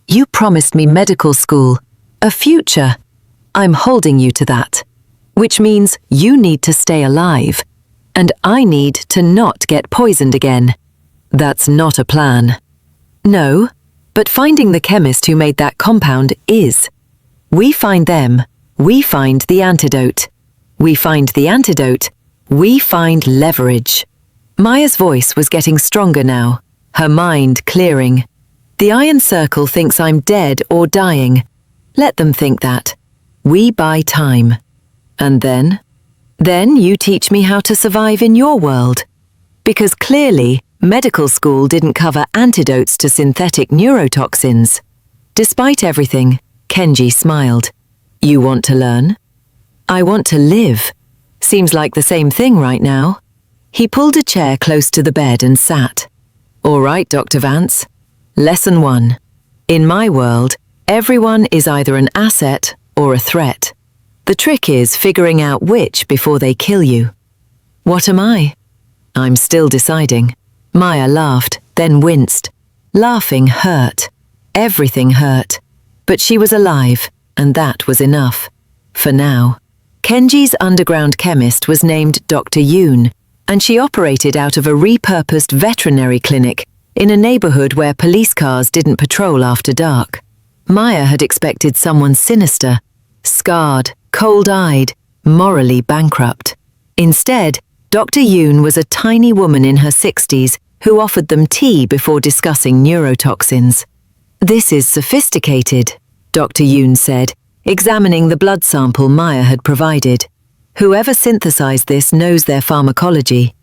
You promised me medical school, a future. I'm holding you to that, which means you need to stay alive, and I need to not get poisoned again. That's not a plan. No, but finding the chemist who made that compound is. We find them, we find the antidote. We find the antidote, we find leverage. Maya's voice was getting stronger now, her mind clearing. The Iron Circle thinks I'm dead or dying. Let them think that. We buy time. And then you teach me how to survive in your world. Because clearly, medical school didn't cover antidotes to synthetic neurotoxins. Despite everything, Kenji smiled. You want to learn? I want to live. Seems like the same thing right now. He pulled a chair close to the bed and sat. All right, Dr. Vance. Lesson 1. In my world, everyone is either an asset or a threat. The trick is figuring out which before they kill you. What am I? I'm still deciding. Maya laughed, then winced. Laughing hurt. Everything hurt. But she was alive, and that was enough. For now. Kenji's underground chemist was named Dr. Yoon, and she operated out of a repurposed veterinary clinic in a neighborhood where police cars didn't patrol after dark. Maya had expected someone sinister, scarred, cold-eyed, morally bankrupt. Instead, Dr. Yoon was a tiny woman in her 60s who offered them tea before discussing neurotoxins. "This is sophisticated," Dr. Yoon said, examining the blood sample Maya had provided. "Whoever synthesized this knows their pharmacology.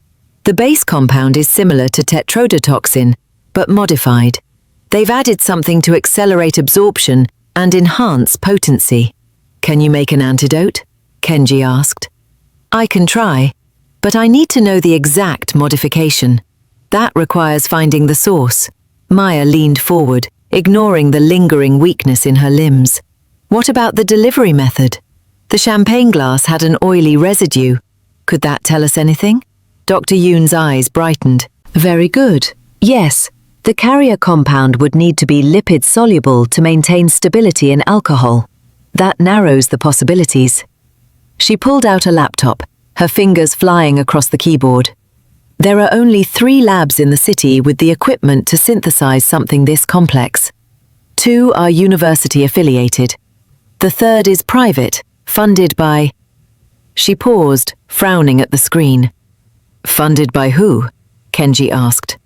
The base compound is similar to tetrodotoxin, but modified. They've added something to accelerate absorption and enhance potency." "Can you make an antidote?" Kenji asked. "I can try, but I need to know the exact modification. That requires finding the source." Maya leaned forward, ignoring the lingering weakness in her limbs. "What about the delivery method? The champagne glass had an oily residue. Could that tell us anything?" Dr. Yoon's eyes brightened. "Very good. Yes, the carrier compound would need to be lipid-soluble to maintain stability in alcohol. That narrows the possibilities." She pulled out a laptop, her fingers flying across the keyboard. "There are only 3 labs in the city with the equipment to synthesize something this complex. 2 are university-affiliated. The 3rd is private, funded by—" She paused, frowning at the screen. "Funded by who?" Kenji asked.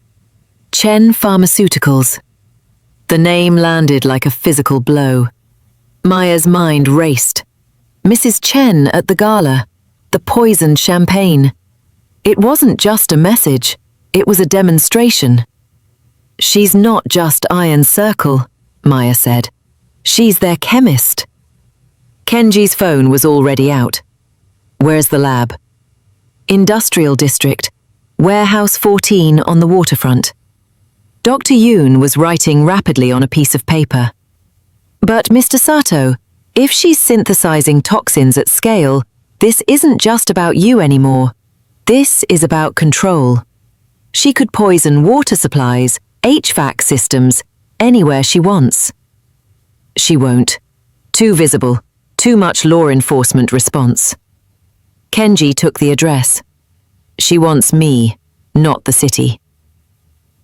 "Chen Pharmaceuticals." The name landed like a physical blow. Maya's mind raced. Mrs. Chen at the gala, the poisoned champagne. It wasn't just a message, it was a demonstration. "She's not just Iron Circle," Maya said. "She's their chemist." Kenji's phone was already out. "Where's the lab?" "Industrial District, Warehouse 14 on the waterfront." Dr. Yoon was writing rapidly on a piece of paper. "But Mr. Sato, if she's synthesizing toxins at scale, this isn't just about you anymore. This is about control. She could poison water supplies, HVAC systems, anywhere she wants." "She won't. Too visible, too much law enforcement response." Kenji took the address. "She wants me, not the city."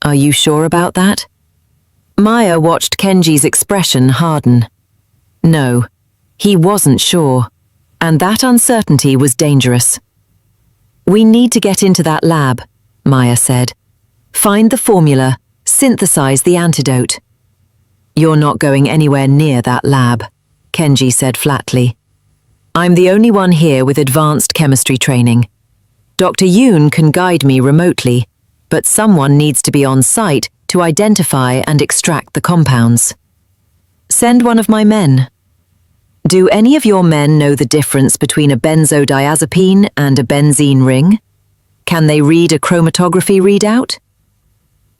"Are you sure about that?" Maya watched Kenji's expression harden. No, he wasn't sure, and that uncertainty was dangerous. "We need to get into that lab," Maya said. "Find the formula, synthesize the antidote." "You're not going anywhere near that lab," Kenji said flatly. "I'm the only one here with advanced chemistry training. Dr. Yoon can guide me remotely, but someone needs to be on site to identify and extract the compounds. Send one of my men." "Do any of your men know the difference between a benzodiazepine and a benzene ring? Can they read a chromatography readout?"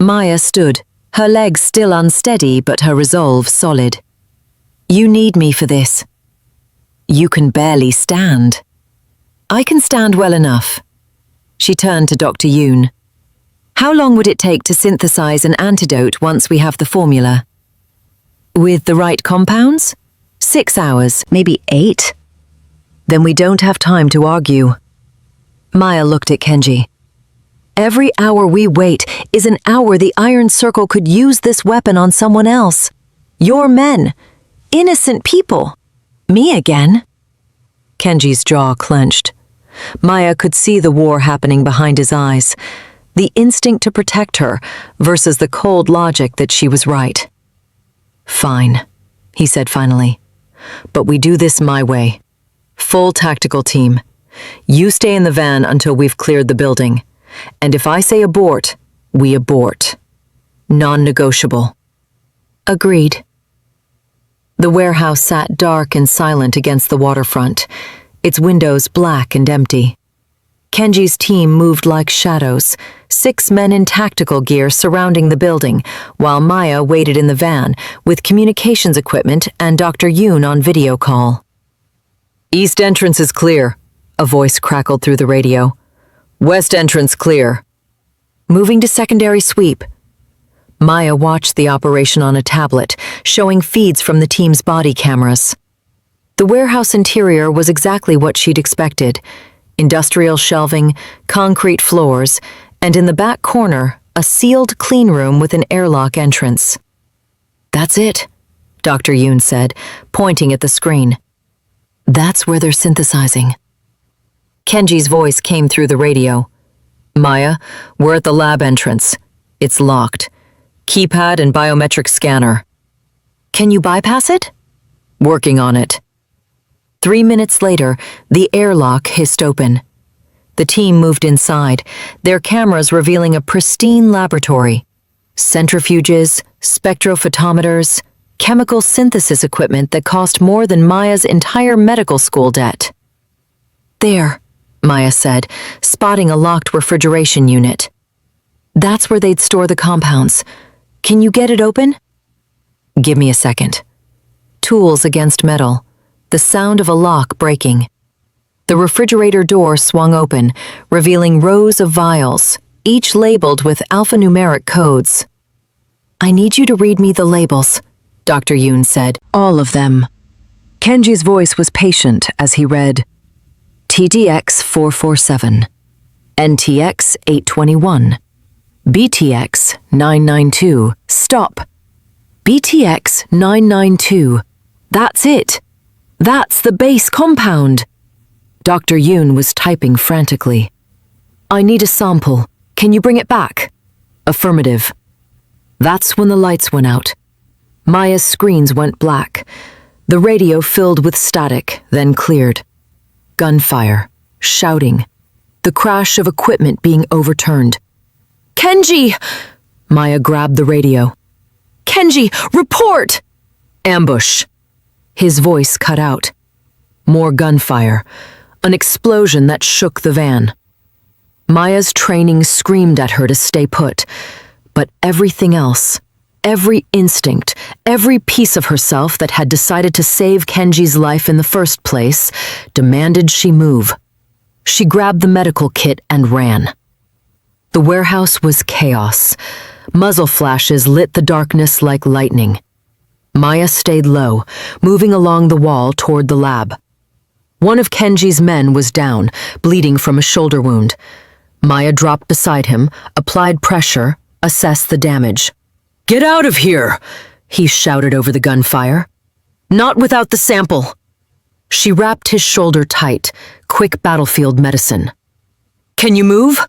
Maya stood, her legs still unsteady but her resolve solid. "You need me for this." "You can barely stand." "I can stand well enough." She turned to Dr. Yoon. "How long would it take to synthesize an antidote once we have the formula?" "With the right compounds? 6 hours, maybe 8. "Then we don't have time to argue." Maya looked at Kenji. "Every hour we wait is an hour the Iron Circle could use this weapon on someone else. Your men. Innocent people. Me again." Kenji's jaw clenched. Maya could see the war happening behind his eyes, the instinct to protect her versus the cold logic that she was right. "Fine," he said finally. "But we do this my way. Full tactical team. You stay in the van until we've cleared the building. And if I say abort, we abort. Non-negotiable." "Agreed." The warehouse sat dark and silent against the waterfront, its windows black and empty. Kenji's team moved like shadows, 6 men in tactical gear surrounding the building, while Maya waited in the van with communications equipment and Dr. Yoon on video call. "East entrance is clear," a voice crackled through the radio. "West entrance clear." "Moving to secondary sweep." Maya watched the operation on a tablet, showing feeds from the team's body cameras. The warehouse interior was exactly what she'd expected. Industrial shelving, concrete floors, and in the back corner, a sealed clean room with an airlock entrance. "That's it," Dr. Yoon said, pointing at the screen. That's where they're synthesizing. Kenji's voice came through the radio. Maya, we're at the lab entrance. It's locked. Keypad and biometric scanner. Can you bypass it? Working on it. 3 minutes later, the airlock hissed open. The team moved inside, their cameras revealing a pristine laboratory. Centrifuges, spectrophotometers, chemical synthesis equipment that cost more than Maya's entire medical school debt. There, Maya said, spotting a locked refrigeration unit. That's where they'd store the compounds. Can you get it open? Give me a second. Tools against metal, the sound of a lock breaking. The refrigerator door swung open, revealing rows of vials, each labeled with alphanumeric codes. I need you to read me the labels, Dr. Yoon said. All of them. Kenji's voice was patient as he read, TDX 447, NTX 821, BTX 992. Stop. BTX 992. That's it. That's the base compound. Dr. Yoon was typing frantically. I need a sample. Can you bring it back? Affirmative. That's when the lights went out. Maya's screens went black. The radio filled with static, then cleared. Gunfire, shouting, the crash of equipment being overturned. Kenji! Maya grabbed the radio. Kenji, report! Ambush. His voice cut out. More gunfire, an explosion that shook the van. Maya's training screamed at her to stay put, but everything else, every instinct, every piece of herself that had decided to save Kenji's life in the first place, demanded she move. She grabbed the medical kit and ran. The warehouse was chaos. Muzzle flashes lit the darkness like lightning. Maya stayed low, moving along the wall toward the lab. One of Kenji's men was down, bleeding from a shoulder wound. Maya dropped beside him, applied pressure, assessed the damage. Get out of here, he shouted over the gunfire. Not without the sample. She wrapped his shoulder tight, quick battlefield medicine. Can you move?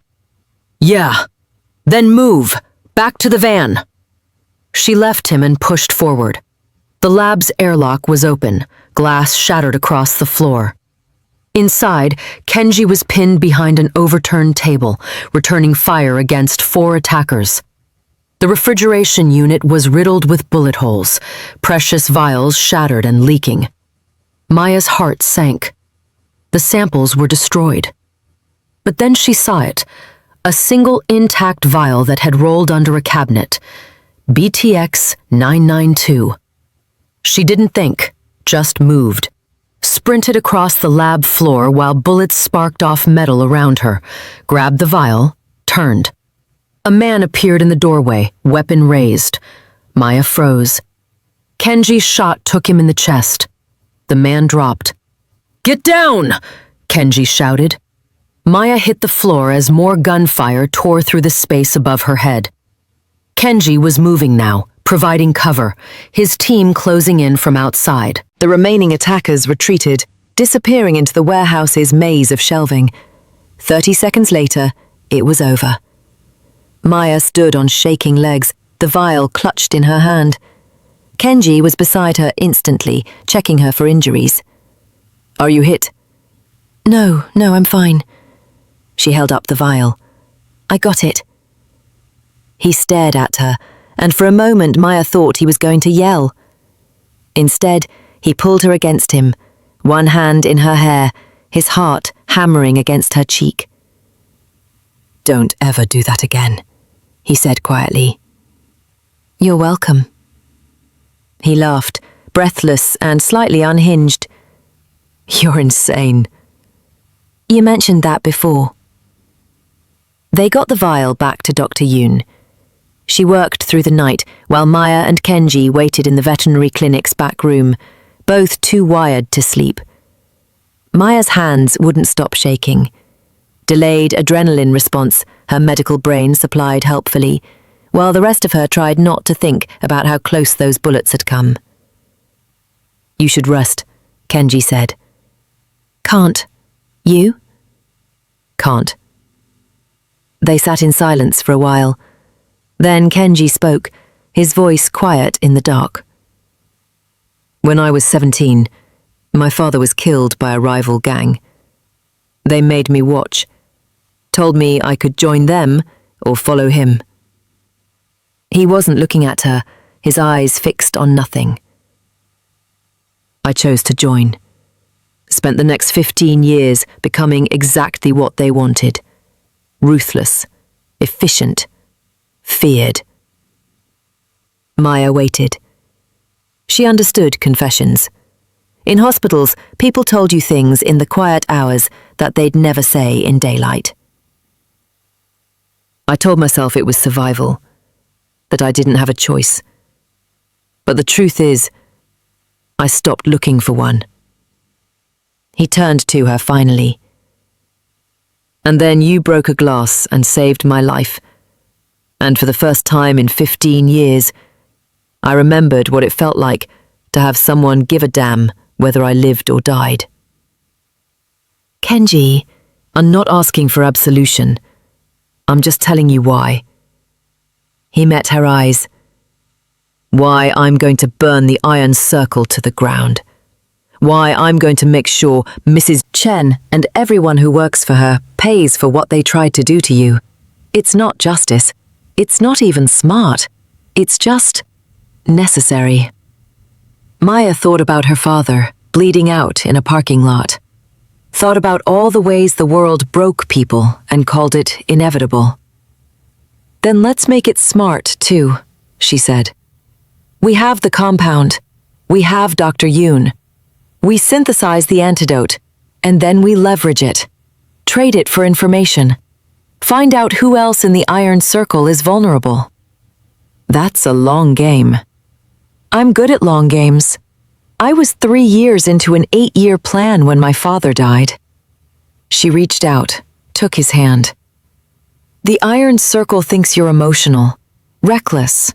Yeah. Then move. Back to the van. She left him and pushed forward. The lab's airlock was open, glass shattered across the floor. Inside, Kenji was pinned behind an overturned table, returning fire against 4 attackers. The refrigeration unit was riddled with bullet holes, precious vials shattered and leaking. Maya's heart sank. The samples were destroyed. But then she saw it, a single intact vial that had rolled under a cabinet, BTX 992. She didn't think, just moved. Sprinted across the lab floor while bullets sparked off metal around her, grabbed the vial, turned. A man appeared in the doorway, weapon raised. Maya froze. Kenji's shot took him in the chest. The man dropped. Get down! Kenji shouted. Maya hit the floor as more gunfire tore through the space above her head. Kenji was moving now, providing cover, his team closing in from outside. The remaining attackers retreated, disappearing into the warehouse's maze of shelving. 30 seconds later, it was over. Maya stood on shaking legs, the vial clutched in her hand. Kenji was beside her instantly, checking her for injuries. Are you hit? No, I'm fine. She held up the vial. I got it. He stared at her, and for a moment Maya thought he was going to yell. Instead, he pulled her against him, one hand in her hair, his heart hammering against her cheek. Don't ever do that again, he said quietly. You're welcome. He laughed, breathless and slightly unhinged. You're insane. You mentioned that before. They got the vial back to Dr. Yoon. She worked through the night while Maya and Kenji waited in the veterinary clinic's back room, both too wired to sleep. Maya's hands wouldn't stop shaking. Delayed adrenaline response, her medical brain supplied helpfully, while the rest of her tried not to think about how close those bullets had come. You should rest, Kenji said. Can't. You? Can't. They sat in silence for a while. Then Kenji spoke, his voice quiet in the dark. When I was 17, my father was killed by a rival gang. They made me watch, told me I could join them or follow him. He wasn't looking at her, his eyes fixed on nothing. I chose to join. Spent the next 15 years becoming exactly what they wanted. Ruthless, efficient, feared. Maya waited. She understood confessions. In hospitals, people told you things in the quiet hours that they'd never say in daylight. I told myself it was survival, that I didn't have a choice. But the truth is, I stopped looking for one. He turned to her finally. And then you broke a glass and saved my life. And for the first time in 15 years, I remembered what it felt like to have someone give a damn whether I lived or died. Kenji, I'm not asking for absolution. I'm just telling you why. He met her eyes. Why I'm going to burn the Iron Circle to the ground. Why I'm going to make sure Mrs. Chen and everyone who works for her pays for what they tried to do to you. It's not justice. It's not even smart. It's just necessary. Maya thought about her father, bleeding out in a parking lot. Thought about all the ways the world broke people and called it inevitable. Then let's make it smart, too, she said. We have the compound. We have Dr. Yoon. We synthesize the antidote, and then we leverage it. Trade it for information. Find out who else in the Iron Circle is vulnerable. That's a long game. I'm good at long games. I was 3 years into an 8-year plan when my father died. She reached out, took his hand. The Iron Circle thinks you're emotional, reckless.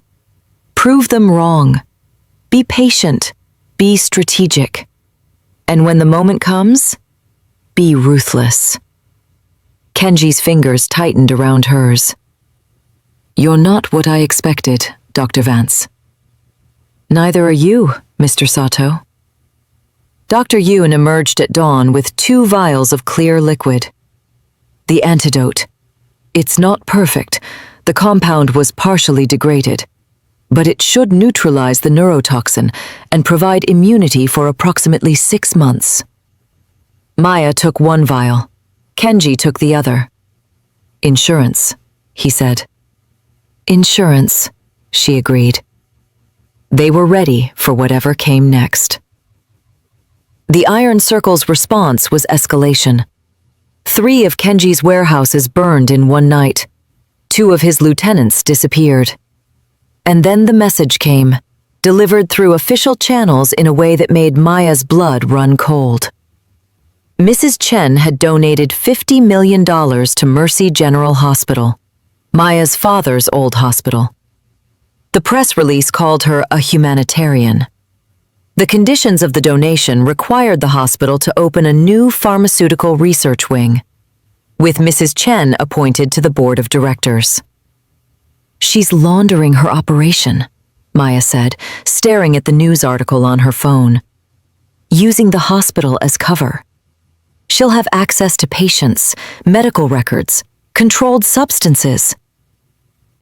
Prove them wrong. Be patient. Be strategic. And when the moment comes, be ruthless. Kenji's fingers tightened around hers. You're not what I expected, Dr. Vance. Neither are you, Mr. Sato. Dr. Yoon emerged at dawn with 2 vials of clear liquid. The antidote. It's not perfect. The compound was partially degraded. But it should neutralize the neurotoxin and provide immunity for approximately 6 months. Maya took 1 vial. Kenji took the other. Insurance, he said. Insurance, she agreed. They were ready for whatever came next. The Iron Circle's response was escalation. 3 of Kenji's warehouses burned in one night. 2 of his lieutenants disappeared. And then the message came, delivered through official channels in a way that made Maya's blood run cold. Mrs. Chen had donated $50 million to Mercy General Hospital, Maya's father's old hospital. The press release called her a humanitarian. The conditions of the donation required the hospital to open a new pharmaceutical research wing, with Mrs. Chen appointed to the board of directors. She's laundering her operation, Maya said, staring at the news article on her phone. Using the hospital as cover. She'll have access to patients, medical records, controlled substances.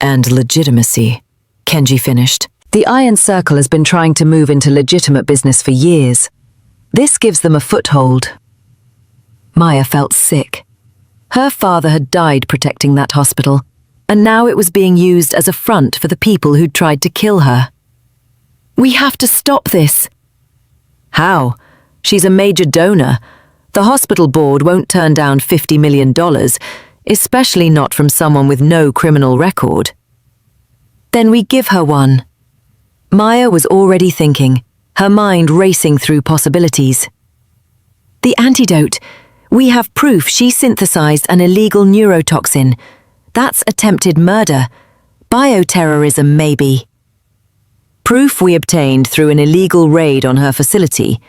And legitimacy, Kenji finished. The Iron Circle has been trying to move into legitimate business for years. This gives them a foothold. Maya felt sick. Her father had died protecting that hospital, and now it was being used as a front for the people who'd tried to kill her. We have to stop this. How? She's a major donor. The hospital board won't turn down $50 million, especially not from someone with no criminal record. Then we give her one. Maya was already thinking, her mind racing through possibilities. The antidote. We have proof she synthesized an illegal neurotoxin. That's attempted murder. Bioterrorism, maybe. Proof we obtained through an illegal raid on her facility.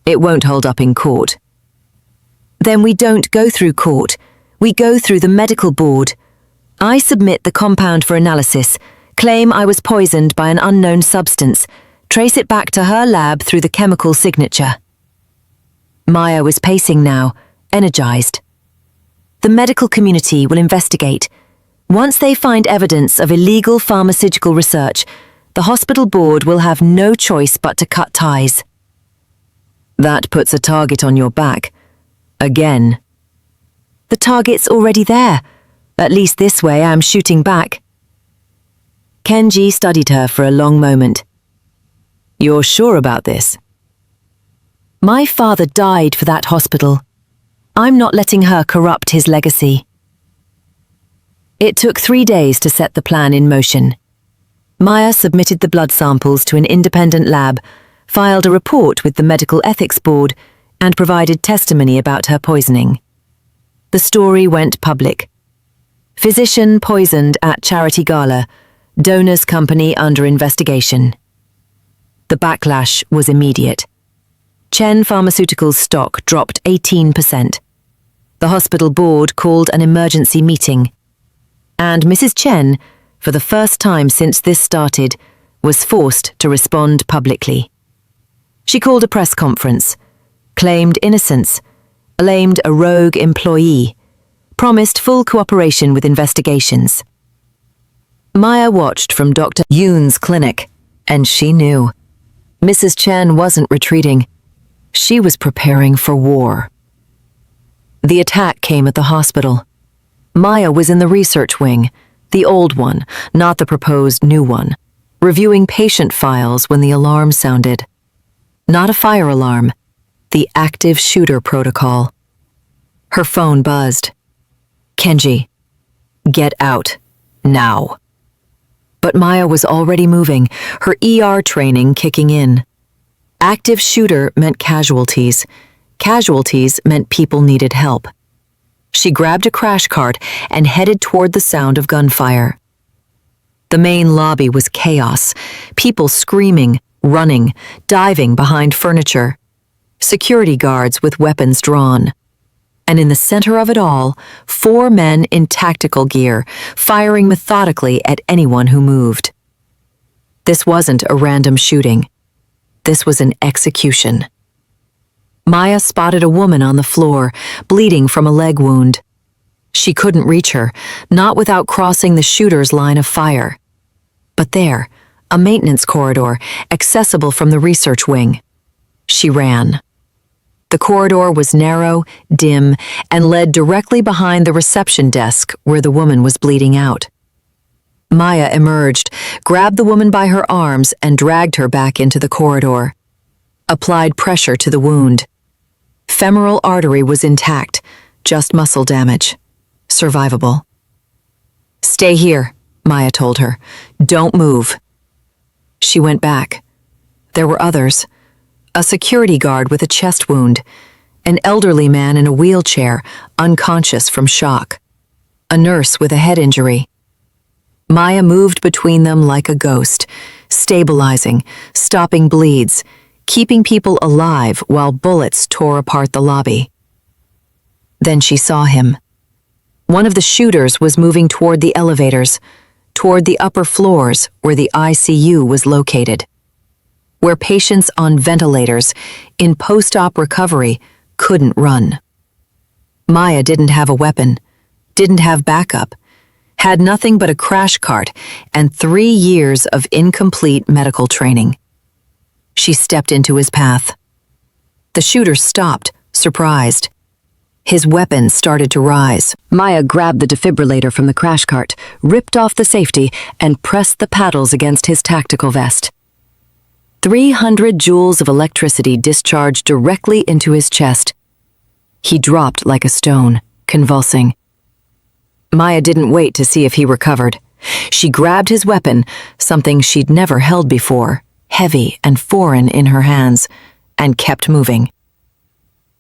It won't hold up in court. Then we don't go through court. We go through the medical board. I submit the compound for analysis, claim I was poisoned by an unknown substance, trace it back to her lab through the chemical signature. Maya was pacing now, energized. The medical community will investigate. Once they find evidence of illegal pharmaceutical research, the hospital board will have no choice but to cut ties. That puts a target on your back. Again. The target's already there. At least this way I'm shooting back. Kenji studied her for a long moment. You're sure about this? My father died for that hospital. I'm not letting her corrupt his legacy. It took 3 days to set the plan in motion. Maya submitted the blood samples to an independent lab, filed a report with the Medical Ethics Board, and provided testimony about her poisoning. The story went public. Physician poisoned at charity gala, donors company under investigation. The backlash was immediate. Chen Pharmaceuticals stock dropped 18%. The hospital board called an emergency meeting. And Mrs. Chen, for the first time since this started, was forced to respond publicly. She called a press conference, claimed innocence, blamed a rogue employee, promised full cooperation with investigations. Maya watched from Dr. Yoon's clinic, and she knew. Mrs. Chen wasn't retreating. She was preparing for war. The attack came at the hospital. Maya was in the research wing, the old one, not the proposed new one, reviewing patient files when the alarm sounded. Not a fire alarm, the active shooter protocol. Her phone buzzed. Kenji, get out, now. But Maya was already moving, her ER training kicking in. Active shooter meant casualties. Casualties meant people needed help. She grabbed a crash cart and headed toward the sound of gunfire. The main lobby was chaos, people screaming, running, diving behind furniture, security guards with weapons drawn. And in the center of it all, 4 men in tactical gear, firing methodically at anyone who moved. This wasn't a random shooting. This was an execution. Maya spotted a woman on the floor, bleeding from a leg wound. She couldn't reach her, not without crossing the shooter's line of fire. But there, a maintenance corridor, accessible from the research wing. She ran. The corridor was narrow, dim, and led directly behind the reception desk where the woman was bleeding out. Maya emerged, grabbed the woman by her arms, and dragged her back into the corridor. Applied pressure to the wound. Femoral artery was intact, just muscle damage. Survivable. Stay here, Maya told her. Don't move. She went back. There were others. A security guard with a chest wound. An elderly man in a wheelchair, unconscious from shock. A nurse with a head injury. Maya moved between them like a ghost, stabilizing, stopping bleeds, keeping people alive while bullets tore apart the lobby. Then she saw him. One of the shooters was moving toward the elevators, toward the upper floors where the ICU was located, where patients on ventilators, in post-op recovery, couldn't run. Maya didn't have a weapon, didn't have backup, had nothing but a crash cart and 3 years of incomplete medical training. She stepped into his path. The shooter stopped, surprised. His weapon started to rise. Maya grabbed the defibrillator from the crash cart, ripped off the safety, and pressed the paddles against his tactical vest. 300 joules of electricity discharged directly into his chest. He dropped like a stone, convulsing. Maya didn't wait to see if he recovered. She grabbed his weapon, something she'd never held before, heavy and foreign in her hands, and kept moving.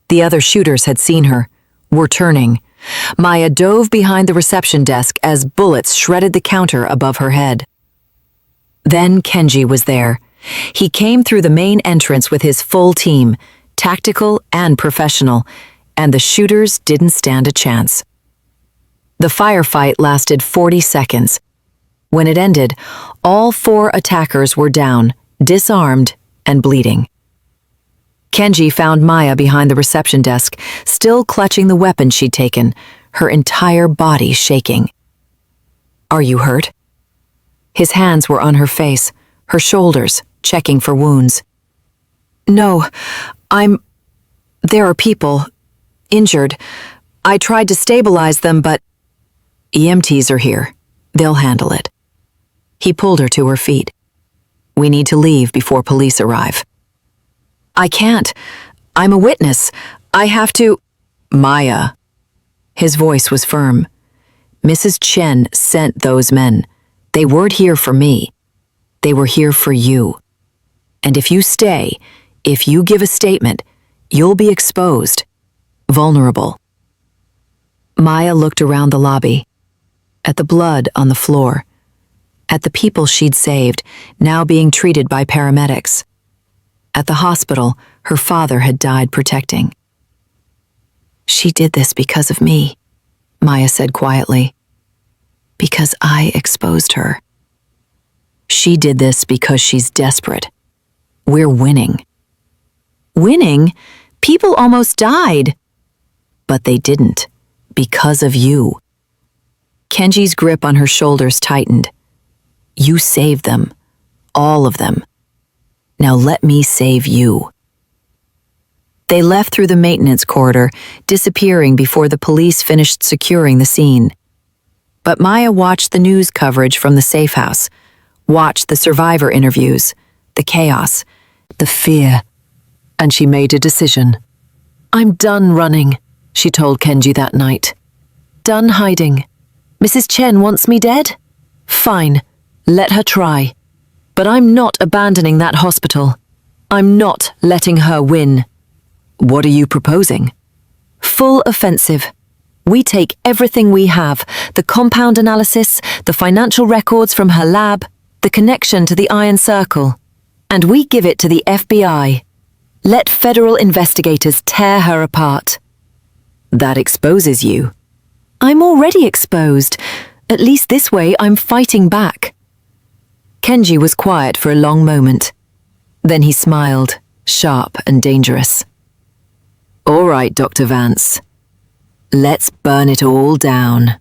The other shooters had seen her, were turning. Maya dove behind the reception desk as bullets shredded the counter above her head. Then Kenji was there, He came through the main entrance with his full team, tactical and professional, and the shooters didn't stand a chance. The firefight lasted 40 seconds. When it ended, all 4 attackers were down, disarmed, and bleeding. Kenji found Maya behind the reception desk, still clutching the weapon she'd taken, her entire body shaking. "Are you hurt?" His hands were on her face, her shoulders, checking for wounds. "No, there are people injured. I tried to stabilize them, but EMTs are here. They'll handle it." He pulled her to her feet. "We need to leave before police arrive." "I can't. I'm a witness. I have to—" "Maya." His voice was firm. "Mrs. Chen sent those men. They weren't here for me. They were here for you. And if you stay, if you give a statement, you'll be exposed, vulnerable." Maya looked around the lobby, at the blood on the floor, at the people she'd saved, now being treated by paramedics. At the hospital, her father had died protecting. "She did this because of me," Maya said quietly. "Because I exposed her. She did this because she's desperate. We're winning." "Winning? People almost died." "But they didn't, because of you." Kenji's grip on her shoulders tightened. "You saved them, all of them. Now let me save you." They left through the maintenance corridor, disappearing before the police finished securing the scene. But Maya watched the news coverage from the safe house, watched the survivor interviews, the chaos, the fear, and she made a decision. "I'm done running," she told Kenji that night. "Done hiding. Mrs. Chen wants me dead? Fine, let her try. But I'm not abandoning that hospital. I'm not letting her win." "What are you proposing?" "Full offensive. We take everything we have, the compound analysis, the financial records from her lab, the connection to the Iron Circle, and we give it to the FBI. Let federal investigators tear her apart." "That exposes you." "I'm already exposed. At least this way I'm fighting back." Kenji was quiet for a long moment. Then he smiled, sharp and dangerous. "All right, Dr. Vance. Let's burn it all down."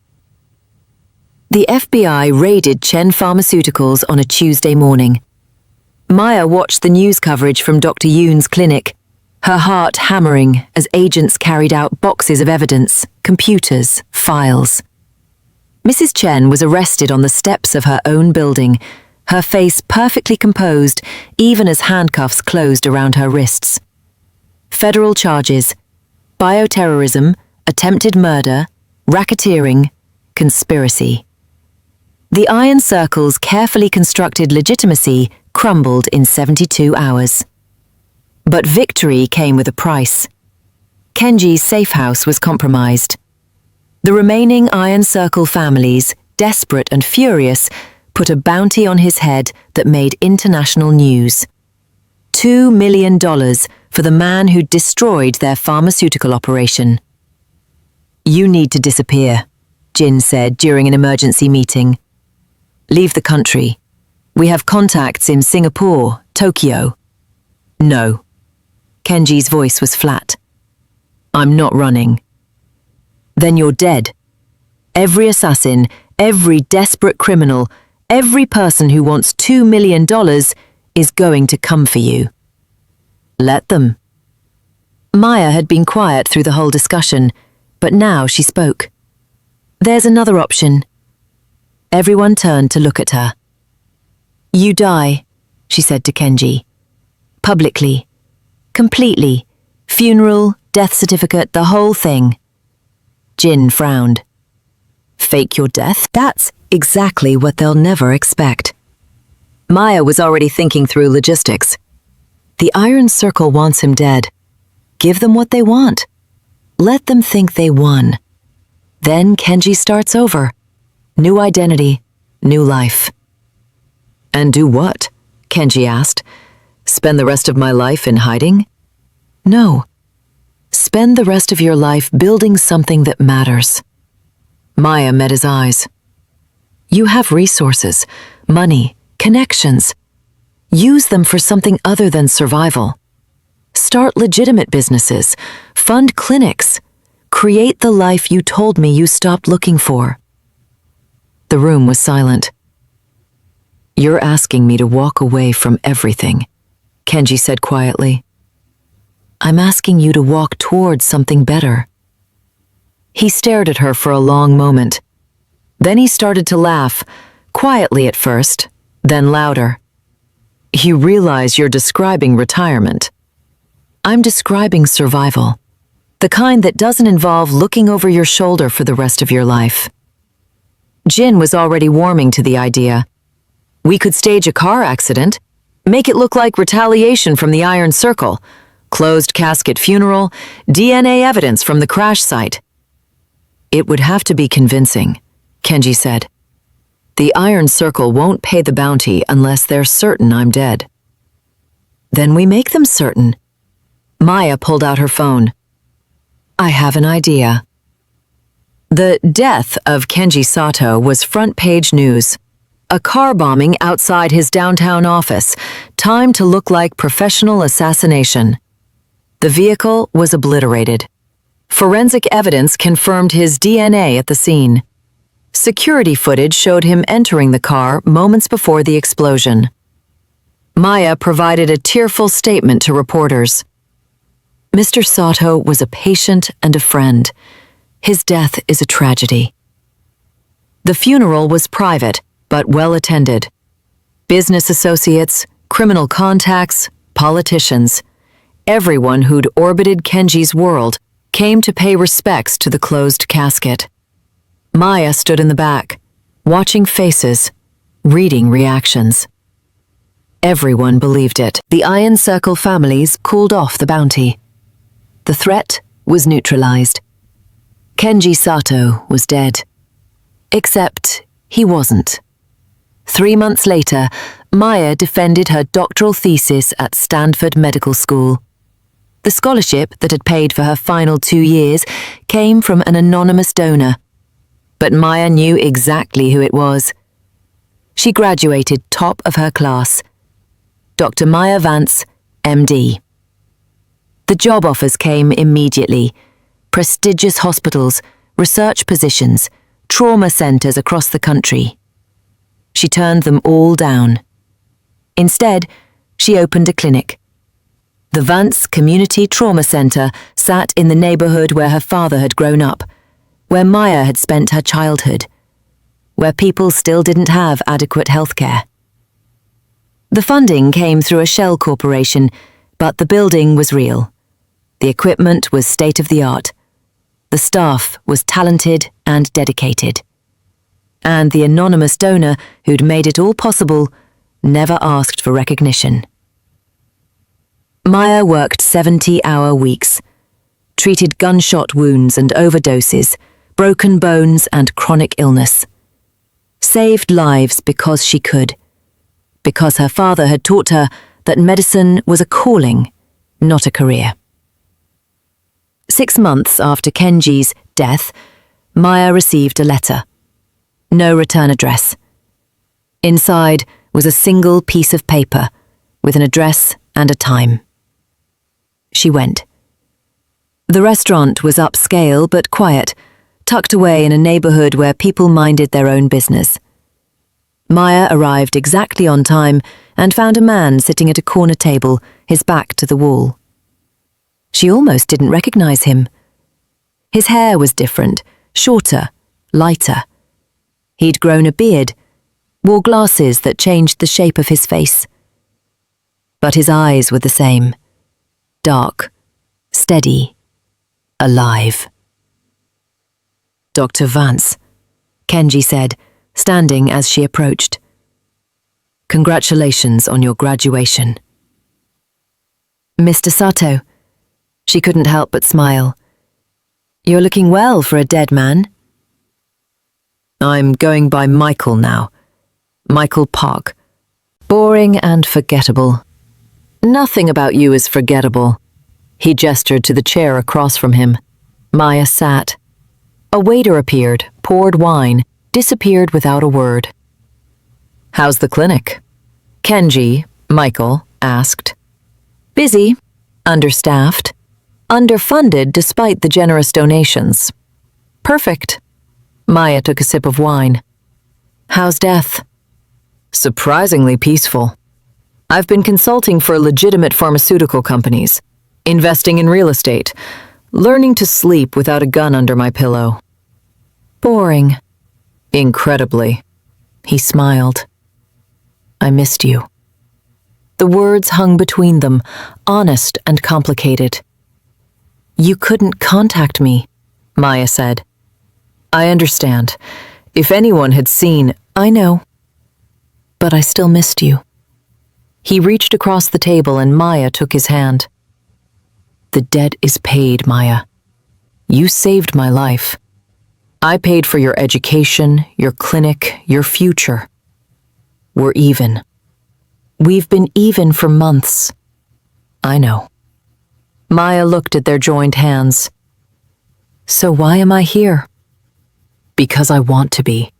The FBI raided Chen Pharmaceuticals on a Tuesday morning. Maya watched the news coverage from Dr. Yoon's clinic, her heart hammering as agents carried out boxes of evidence, computers, files. Mrs. Chen was arrested on the steps of her own building, her face perfectly composed even as handcuffs closed around her wrists. Federal charges: bioterrorism, attempted murder, racketeering, conspiracy. The Iron Circle's carefully constructed legitimacy crumbled in 72 hours. But victory came with a price. Kenji's safe house was compromised. The remaining Iron Circle families, desperate and furious, put a bounty on his head that made international news. $2 million for the man who destroyed their pharmaceutical operation. "You need to disappear," Jin said during an emergency meeting. "Leave the country. We have contacts in Singapore, Tokyo." "No." Kenji's voice was flat. "I'm not running." "Then you're dead. Every assassin, every desperate criminal, every person who wants $2 million is going to come for you." "Let them." Maya had been quiet through the whole discussion, but now she spoke. "There's another option." Everyone turned to look at her. "You die," she said to Kenji. "Publicly. Completely. Funeral, death certificate, the whole thing." Jin frowned. "Fake your death? That's exactly what they'll never expect." Maya was already thinking through logistics. The Iron Circle wants him dead. Give them what they want. Let them think they won. Then Kenji starts over. New identity, new life. "And do what?" Kenji asked. Spend the rest of my life in hiding? No. Spend the rest of your life building something that matters. Maya met his eyes. You have resources, money, connections. Use them for something other than survival. Start legitimate businesses, fund clinics, create the life you told me you stopped looking for. The room was silent. You're asking me to walk away from everything, Kenji said quietly. I'm asking you to walk towards something better. He stared at her for a long moment. Then he started to laugh, quietly at first, then louder. You realize you're describing retirement. I'm describing survival, the kind that doesn't involve looking over your shoulder for the rest of your life. Jin was already warming to the idea. We could stage a car accident, make it look like retaliation from the Iron Circle, closed casket funeral, DNA evidence from the crash site. It would have to be convincing, Kenji said. The Iron Circle won't pay the bounty unless they're certain I'm dead. Then we make them certain. Maya pulled out her phone. I have an idea. The death of Kenji Sato was front-page news. A car bombing outside his downtown office, timed to look like professional assassination. The vehicle was obliterated. Forensic evidence confirmed his DNA at the scene. Security footage showed him entering the car moments before the explosion. Maya provided a tearful statement to reporters. Mr. Sato was a patient and a friend. His death is a tragedy. The funeral was private, but well attended. Business associates, criminal contacts, politicians, everyone who'd orbited Kenji's world came to pay respects to the closed casket. Maya stood in the back, watching faces, reading reactions. Everyone believed it. The Iron Circle families called off the bounty. The threat was neutralized. Kenji Sato was dead. Except he wasn't. 3 months later, Maya defended her doctoral thesis at Stanford Medical School. The scholarship that had paid for her final 2 years came from an anonymous donor. But Maya knew exactly who it was. She graduated top of her class. Dr. Maya Vance, MD. The job offers came immediately. Prestigious hospitals, research positions, trauma centers across the country. She turned them all down. Instead, she opened a clinic. The Vance Community Trauma Center sat in the neighborhood where her father had grown up, where Maya had spent her childhood, where people still didn't have adequate healthcare. The funding came through a shell corporation, but the building was real. The equipment was state-of-the-art. The staff was talented and dedicated. And the anonymous donor who'd made it all possible never asked for recognition. Maya worked 70-hour weeks, treated gunshot wounds and overdoses, broken bones and chronic illness. Saved lives because she could, because her father had taught her that medicine was a calling, not a career. 6 months after Kenji's death, Maya received a letter. No return address. Inside was a single piece of paper with an address and a time. She went. The restaurant was upscale but quiet, tucked away in a neighborhood where people minded their own business. Maya arrived exactly on time and found a man sitting at a corner table, his back to the wall. She almost didn't recognize him. His hair was different, shorter, lighter. He'd grown a beard, wore glasses that changed the shape of his face. But his eyes were the same. Dark, steady, alive. Dr. Vance, Kenji said, standing as she approached. Congratulations on your graduation. Mr. Sato. She couldn't help but smile. You're looking well for a dead man. I'm going by Michael now. Michael Park. Boring and forgettable. Nothing about you is forgettable. He gestured to the chair across from him. Maya sat. A waiter appeared, poured wine, disappeared without a word. How's the clinic? Kenji, Michael, asked. Busy, understaffed, underfunded despite the generous donations. Perfect. Maya took a sip of wine. How's death? Surprisingly peaceful. I've been consulting for legitimate pharmaceutical companies, investing in real estate, learning to sleep without a gun under my pillow. Boring. Incredibly. He smiled. I missed you. The words hung between them, honest and complicated. You couldn't contact me, Maya said. I understand. If anyone had seen, I know. But I still missed you. He reached across the table and Maya took his hand. The debt is paid, Maya. You saved my life. I paid for your education, your clinic, your future. We're even. We've been even for months. I know. Maya looked at their joined hands. So why am I here? Because I want to be.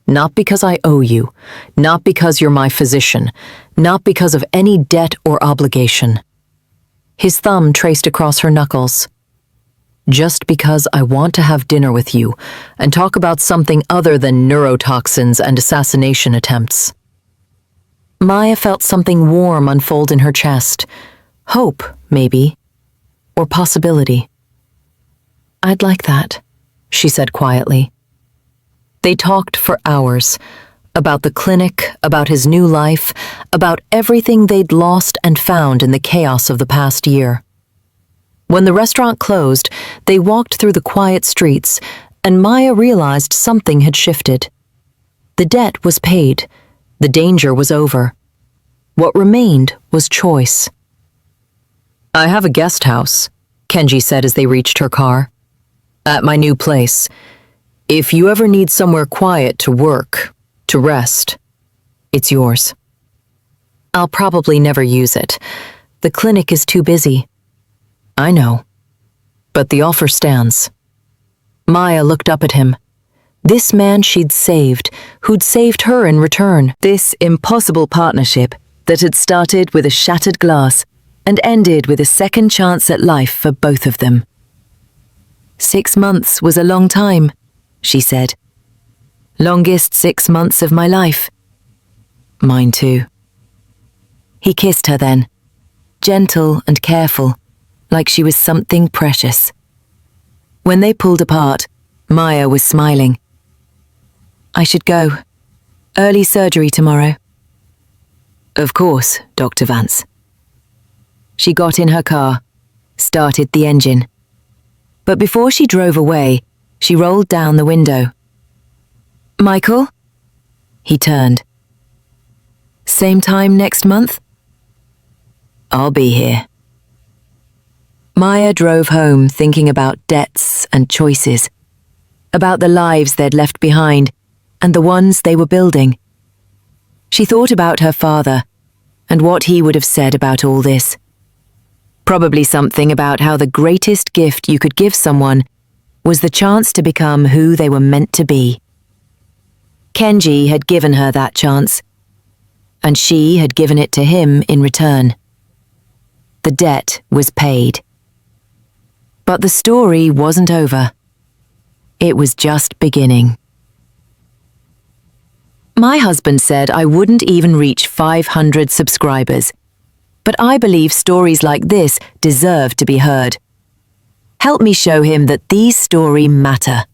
Not because I owe you, not because you're my physician, not because of any debt or obligation. His thumb traced across her knuckles. Just because I want to have dinner with you and talk about something other than neurotoxins and assassination attempts. Maya felt something warm unfold in her chest. Hope, maybe, or possibility. I'd like that, she said quietly. They talked for hours, about the clinic, about his new life, about everything they'd lost and found in the chaos of the past year. When the restaurant closed, they walked through the quiet streets, and Maya realized something had shifted. The debt was paid. The danger was over. What remained was choice. I have a guest house, Kenji said as they reached her car. At my new place. If you ever need somewhere quiet to work, to rest, it's yours. I'll probably never use it. The clinic is too busy. I know. But the offer stands. Maya looked up at him. This man she'd saved, who'd saved her in return. This impossible partnership that had started with a shattered glass and ended with a second chance at life for both of them. 6 months was a long time, she said. Longest 6 months of my life. Mine too. He kissed her then, gentle and careful, like she was something precious. When they pulled apart, Maya was smiling. I should go. Early surgery tomorrow. Of course, Dr. Vance. She got in her car, started the engine. But before she drove away, she rolled down the window. Michael? He turned. Same time next month? I'll be here. Maya drove home thinking about debts and choices, about the lives they'd left behind and the ones they were building. She thought about her father and what he would have said about all this. Probably something about how the greatest gift you could give someone was the chance to become who they were meant to be. Kenji had given her that chance, and she had given it to him in return. The debt was paid. But the story wasn't over. It was just beginning. My husband said I wouldn't even reach 500 subscribers, but I believe stories like this deserve to be heard. Help me show him that these stories matter.